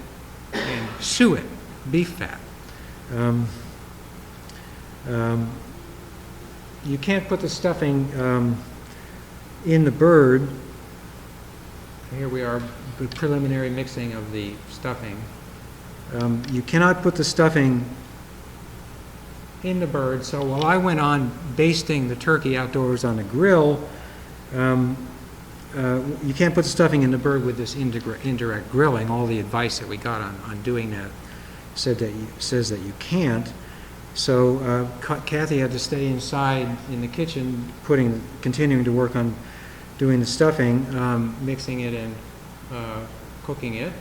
C: and suet, beef fat. You can't put the stuffing in the bird. Here we are, the preliminary mixing of the stuffing. You cannot put the stuffing in the bird, so while I went on basting the turkey outdoors on the grill, you can't put the stuffing in the bird with this indirect grilling. All the advice that we got on doing that says that you can't. So Kathy had to stay inside in the kitchen, continuing to work on doing the stuffing, mixing it and cooking it.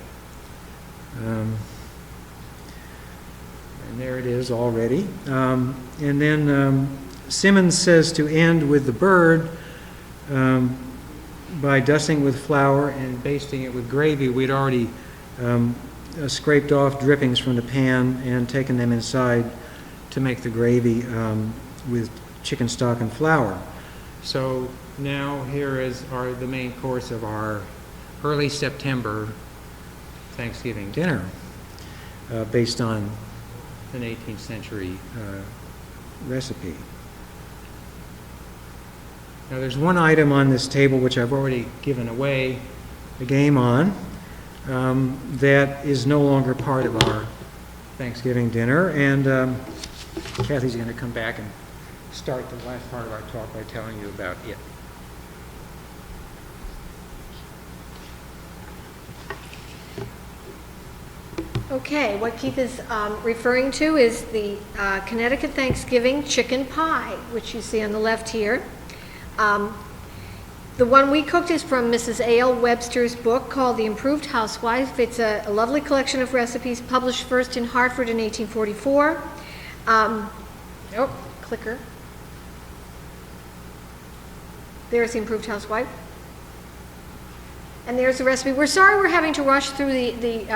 C: And there it is already. And then Simmons says to end with the bird by dusting with flour and basting it with gravy. We'd already scraped off drippings from the pan and taken them inside to make the gravy with chicken stock and flour. So now here is the main course of our early September Thanksgiving dinner, based on an 18th century recipe. Now there's one item on this table which I've already given away the game on, that is no longer part of our Thanksgiving dinner, and Kathy's going to come back and start the last part of our talk by telling you about it.
B: Okay, what Keith is referring to is the Connecticut Thanksgiving chicken pie, which you see on the left here. The one we cooked is from Mrs. A.L. Webster's book called The Improved Housewife. It's a lovely collection of recipes published first in Hartford in 1844. Clicker. There's The Improved Housewife. And there's the recipe. We're sorry we're having to rush through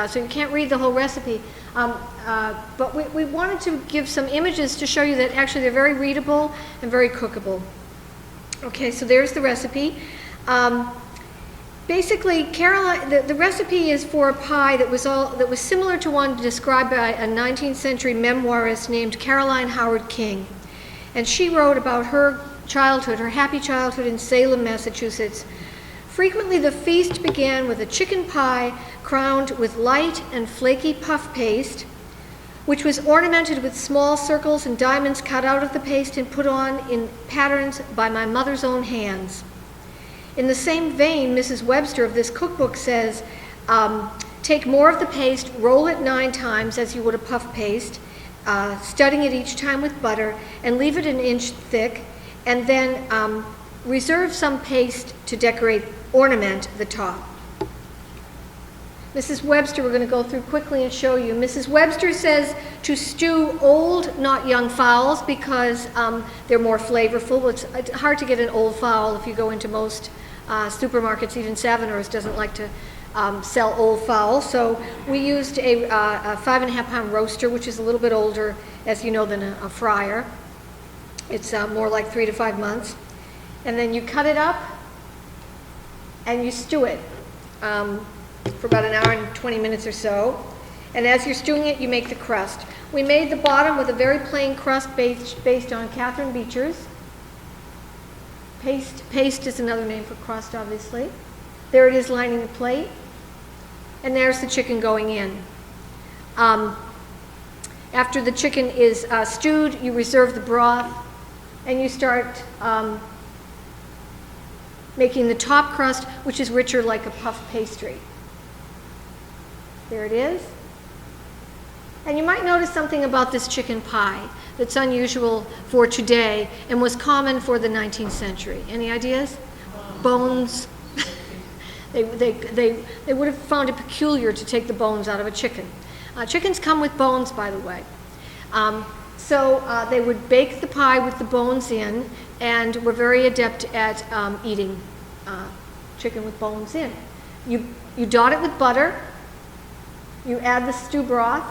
B: so you can't read the whole recipe. But we wanted to give some images to show you that actually they're very readable and very cookable. Okay, so there's the recipe. Basically, Caroline, the recipe is for a pie that was similar to one described by a 19th century memoirist named Caroline Howard King. And she wrote about her childhood, her happy childhood in Salem, Massachusetts. Frequently, the feast began with a chicken pie crowned with light and flaky puff paste, which was ornamented with small circles and diamonds cut out of the paste and put on in patterns by my mother's own hands. In the same vein, Mrs. Webster of this cookbook says, take more of the paste, roll it 9 times as you would a puff paste, studding it each time with butter, and leave it an inch thick, and then reserve some paste to ornament the top. Mrs. Webster, we're going to go through quickly and show you. Mrs. Webster says to stew old, not young fowls because they're more flavorful. It's hard to get an old fowl if you go into most supermarkets. Even Savinors doesn't like to sell old fowl. So we used a 5.5-pound roaster, which is a little bit older, as you know, than a fryer. It's more like 3 to 5 months. And then you cut it up and you stew it for about an hour and 20 minutes or so. And as you're stewing it, you make the crust. We made the bottom with a very plain crust based on Catherine Beecher's. Paste is another name for crust, obviously. There it is lining the plate. And there's the chicken going in. After the chicken is stewed, you reserve the broth and you start making the top crust, which is richer like a puff pastry. There it is. And you might notice something about this chicken pie that's unusual for today and was common for the 19th century. Any ideas? Bones. They would have found it peculiar to take the bones out of a chicken. Chickens come with bones, by the way. So they would bake the pie with the bones in, and were very adept at eating chicken with bones in. You dot it with butter, you add the stew broth,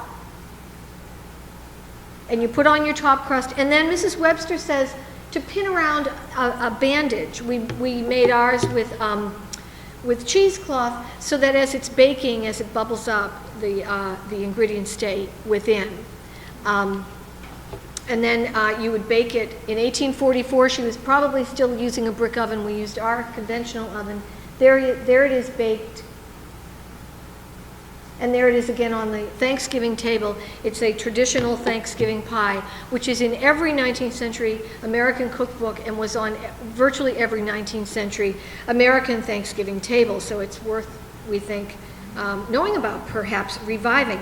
B: and you put on your top crust. And then Mrs. Webster says to pin around a bandage. We made ours with cheesecloth so that as it's baking, as it bubbles up, the ingredients stay within. And then you would bake it. In 1844, she was probably still using a brick oven. We used our conventional oven. There it is baked. And there it is again on the Thanksgiving table. It's a traditional Thanksgiving pie, which is in every 19th century American cookbook and was on virtually every 19th century American Thanksgiving table. So it's worth, we think, knowing about, perhaps reviving.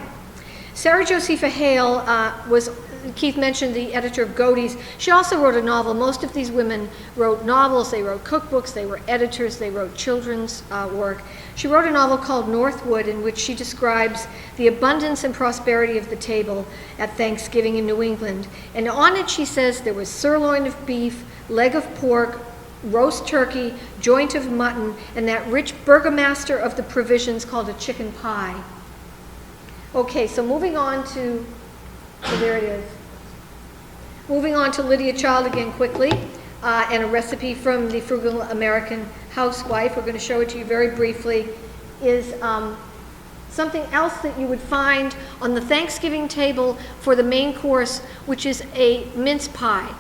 B: Sarah Josepha Hale was, Keith mentioned, the editor of Godey's. She also wrote a novel. Most of these women wrote novels, they wrote cookbooks, they were editors, they wrote children's work. She wrote a novel called Northwood, in which she describes the abundance and prosperity of the table at Thanksgiving in New England. And on it she says there was sirloin of beef, leg of pork, roast turkey, joint of mutton, and that rich burgomaster of the provisions called a chicken pie. Okay, so moving on to, so there it is. Moving on to Lydia Child again quickly, and a recipe from the Frugal American Housewife. We're going to show it to you very briefly. Is something else that you would find on the Thanksgiving table for the main course, which is a mince pie.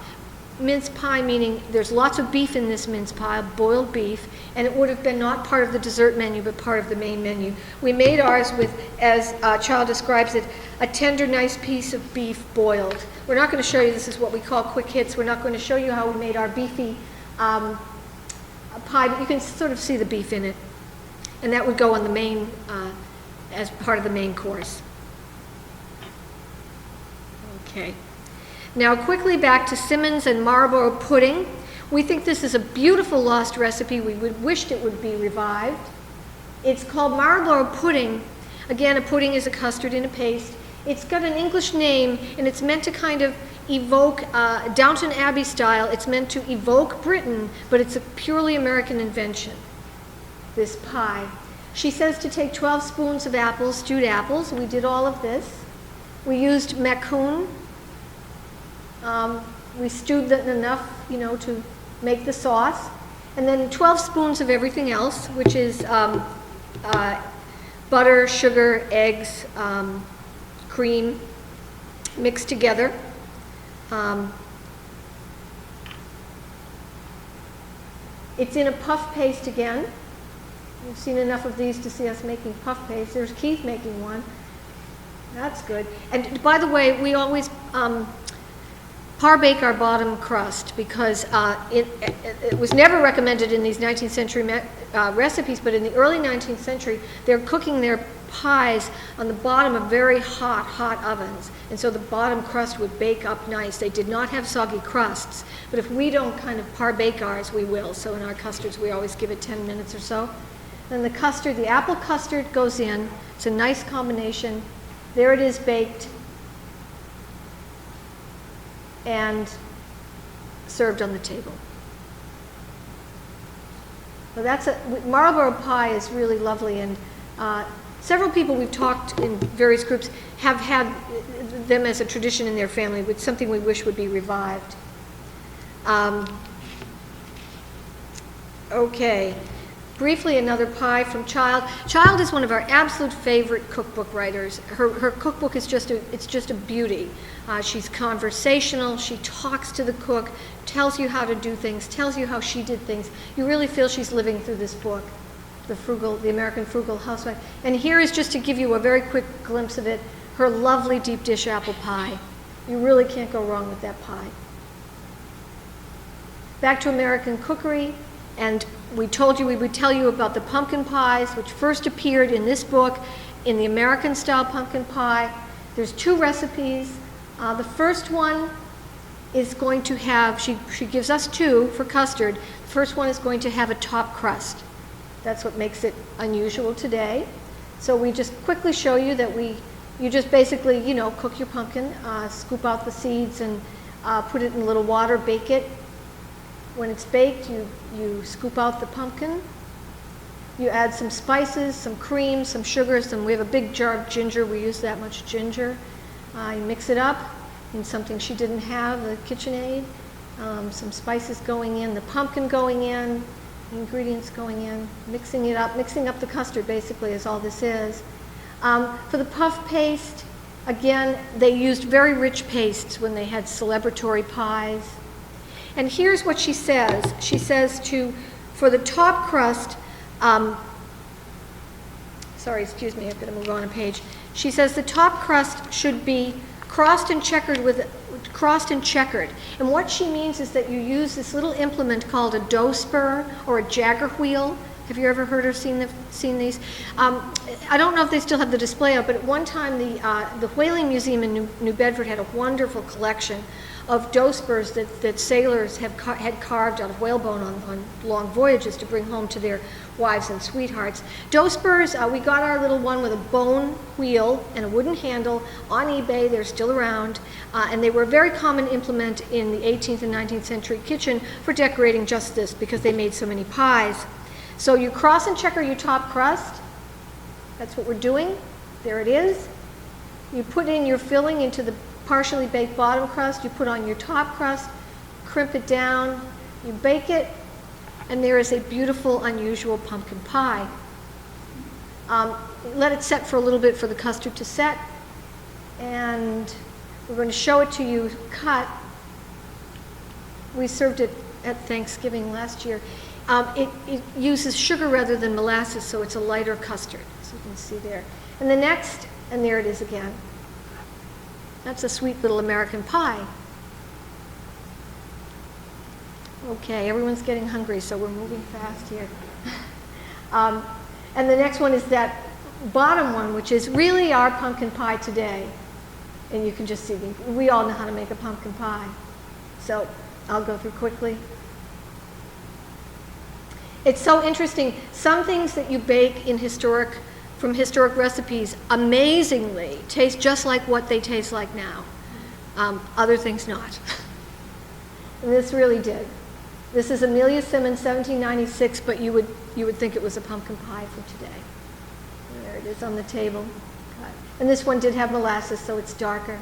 B: Mince pie meaning there's lots of beef in this mince pie, boiled beef, and it would have been not part of the dessert menu, but part of the main menu. We made ours with, as Child describes it, a tender, nice piece of beef boiled. We're not going to show you, this is what we call quick hits. We're not going to show you how we made our beefy pie, but you can sort of see the beef in it. And that would go on the main, as part of the main course. Okay. Now quickly back to Simmons and Marlborough pudding. We think this is a beautiful lost recipe. We would wished it would be revived. It's called Marlborough pudding. Again, a pudding is a custard in a paste. It's got an English name, and it's meant to kind of evoke Downton Abbey style. It's meant to evoke Britain, but it's a purely American invention, this pie. She says to take 12 spoons of apples, stewed apples. We did all of this. We used macoun. We stewed them enough, to make the sauce. And then 12 spoons of everything else, which is butter, sugar, eggs, cream, mixed together. It's in a puff paste again. You've seen enough of these to see us making puff paste. There's Keith making one. That's good. And by the way, we always par bake our bottom crust because it was never recommended in these 19th century recipes, but in the early 19th century, they're cooking their pies on the bottom of very hot ovens. And so the bottom crust would bake up nice. They did not have soggy crusts, but if we don't kind of par bake ours, we will. So in our custards, we always give it 10 minutes or so. Then the custard, the apple custard goes in. It's a nice combination. There it is baked and served on the table. So Marlborough pie is really lovely, and several people we've talked in various groups have had them as a tradition in their family, with something we wish would be revived. Okay. Briefly, another pie from Child. Child is one of our absolute favorite cookbook writers. Her cookbook is just a beauty. She's conversational. She talks to the cook, tells you how to do things, tells you how she did things. You really feel she's living through this book, the American Frugal Housewife. And here is just to give you a very quick glimpse of it, her lovely deep dish apple pie. You really can't go wrong with that pie. Back to American cookery. And we told you we would tell you about the pumpkin pies, which first appeared in this book in the American-style pumpkin pie. There's 2 recipes. The first one is going to have, she gives us 2 for custard. The first one is going to have a top crust. That's what makes it unusual today. So we just quickly show you that you just basically, cook your pumpkin, scoop out the seeds and put it in a little water, bake it. When it's baked, you scoop out the pumpkin. You add some spices, some cream, some sugar, we have a big jar of ginger. We use that much ginger. You mix it up in something she didn't have, the KitchenAid. Some spices going in, the pumpkin going in, the ingredients going in, mixing it up. Mixing up the custard basically is all this is. For the puff paste, again, they used very rich pastes when they had celebratory pies. And here's what she says. She says for the top crust, sorry, excuse me, I've got to move on a page. She says the top crust should be crossed and checkered. And what she means is that you use this little implement called a dough spur or a jagger wheel. Have you ever heard or seen these? I don't know if they still have the display up, but at one time the Whaling Museum in New Bedford had a wonderful collection of dough spurs that sailors had carved out of whalebone on long voyages to bring home to their wives and sweethearts. Dough spurs, we got our little one with a bone wheel and a wooden handle on eBay. They're still around, and they were a very common implement in the 18th and 19th century kitchen for decorating just this because they made so many pies. So you cross and checker your top crust. That's what we're doing. There it is. You put in your filling into the partially baked bottom crust. You put on your top crust, crimp it down, you bake it, and there is a beautiful, unusual pumpkin pie. Let it set for a little bit for the custard to set, and we're going to show it to you cut. We served it at Thanksgiving last year. It uses sugar rather than molasses, so it's a lighter custard, as you can see there. And the next, and there it is again. That's a sweet little American pie. Okay, everyone's getting hungry, so we're moving fast here. And the next one is that bottom one, which is really our pumpkin pie today. And you can just see, we all know how to make a pumpkin pie. So I'll go through quickly. It's so interesting. Some things that you bake from historic recipes amazingly taste just like what they taste like now. Other things not. And this really did. This is Amelia Simmons, 1796, but you would think it was a pumpkin pie for today. And there it is on the table. And this one did have molasses, so it's darker.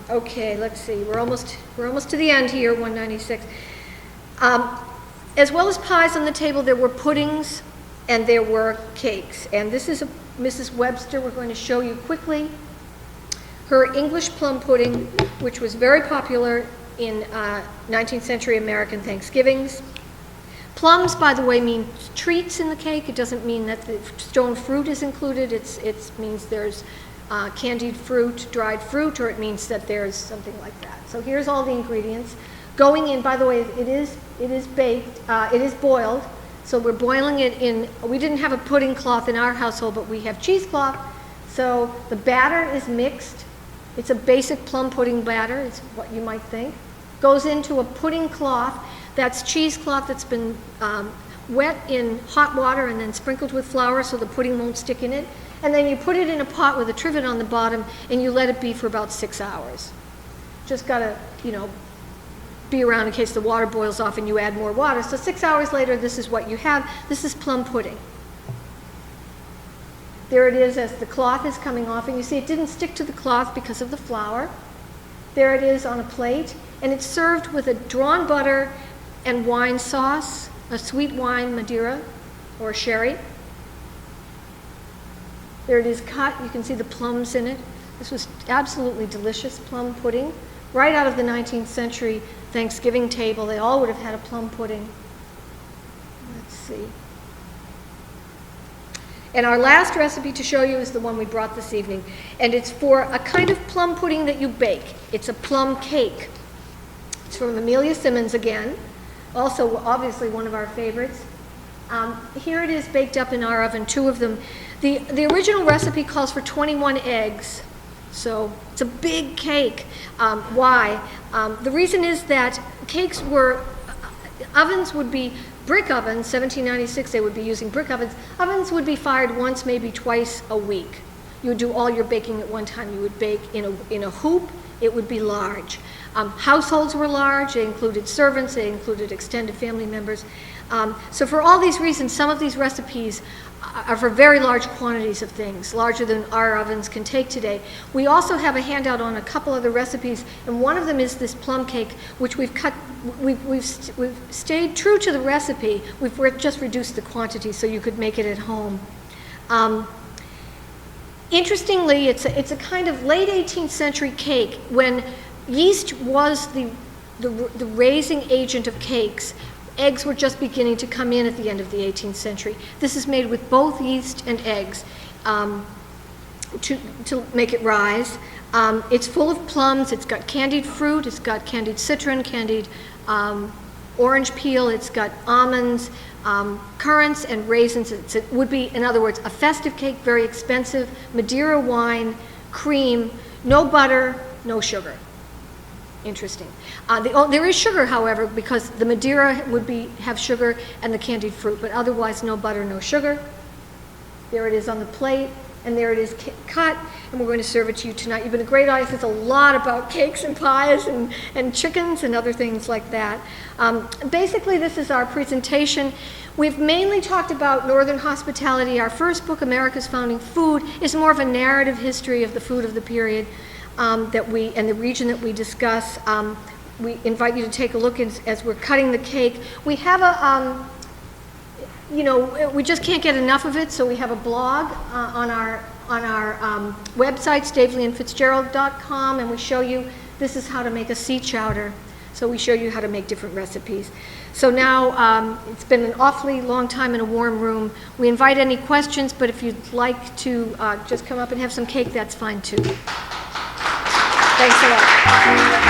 B: Okay, let's see. We're almost to the end here, 196. As well as pies on the table, there were puddings and there were cakes. And this is Mrs. Webster. We're going to show you quickly her English plum pudding, which was very popular in 19th century American Thanksgivings. Plums, by the way, mean treats in the cake. It doesn't mean that the stone fruit is included. It means there's candied fruit, dried fruit, or it means that there's something like that. So here's all the ingredients. Going in, by the way, it is baked, it is boiled. So we're boiling it in, we didn't have a pudding cloth in our household, but we have cheesecloth. So the batter is mixed. It's a basic plum pudding batter, is what you might think. Goes into a pudding cloth. That's cheesecloth that's been wet in hot water and then sprinkled with flour so the pudding won't stick in it. And then you put it in a pot with a trivet on the bottom and you let it be for about 6 hours. Just gotta, be around in case the water boils off and you add more water. So 6 hours later, this is what you have. This is plum pudding. There it is as the cloth is coming off, and you see it didn't stick to the cloth because of the flour. There it is on a plate, and it's served with a drawn butter and wine sauce, a sweet wine, Madeira, or sherry. There it is cut. You can see the plums in it. This was absolutely delicious plum pudding. Right out of the 19th century Thanksgiving table, they all would have had a plum pudding. Let's see. And our last recipe to show you is the one we brought this evening. And it's for a kind of plum pudding that you bake. It's a plum cake. It's from Amelia Simmons again. Also, obviously, one of our favorites. Here it is baked up in our oven, 2 of them. The original recipe calls for 21 eggs, so it's a big cake. Why? The reason is that cakes were, ovens would be brick ovens, 1796 they would be using brick ovens. Ovens would be fired once, maybe twice a week. You would do all your baking at one time. You would bake in a hoop. It would be large. Households were large. They included servants. They included extended family members. So for all these reasons, some of these recipes are for very large quantities of things, larger than our ovens can take today. We also have a handout on a couple other recipes, and one of them is this plum cake, which we've stayed true to the recipe. We've just reduced the quantity so you could make it at home. Interestingly, it's a kind of late 18th century cake when yeast was the raising agent of cakes. Eggs were just beginning to come in at the end of the 18th century. This is made with both yeast and eggs to make it rise. It's full of plums. It's got candied fruit. It's got candied citron, candied orange peel. It's got almonds, currants, and raisins. It would be, in other words, a festive cake, very expensive. Madeira wine, cream, no butter, no sugar. Interesting. There is sugar, however, because the Madeira would have sugar and the candied fruit, but otherwise no butter, no sugar. There it is on the plate, and there it is cut, and we're going to serve it to you tonight. You've been a great audience. There's a lot about cakes and pies and chickens and other things like that. Basically, this is our presentation. We've mainly talked about Northern hospitality. Our first book, America's Founding Food, is more of a narrative history of the food of the period. And the region that we discuss. We invite you to take a look as we're cutting the cake. We have we just can't get enough of it, so we have a blog on our website, staveleyandfitzgerald.com, and we show you this is how to make a sea chowder. So we show you how to make different recipes. So now it's been an awfully long time in a warm room. We invite any questions, but if you'd like to just come up and have some cake, that's fine too. Thanks a lot.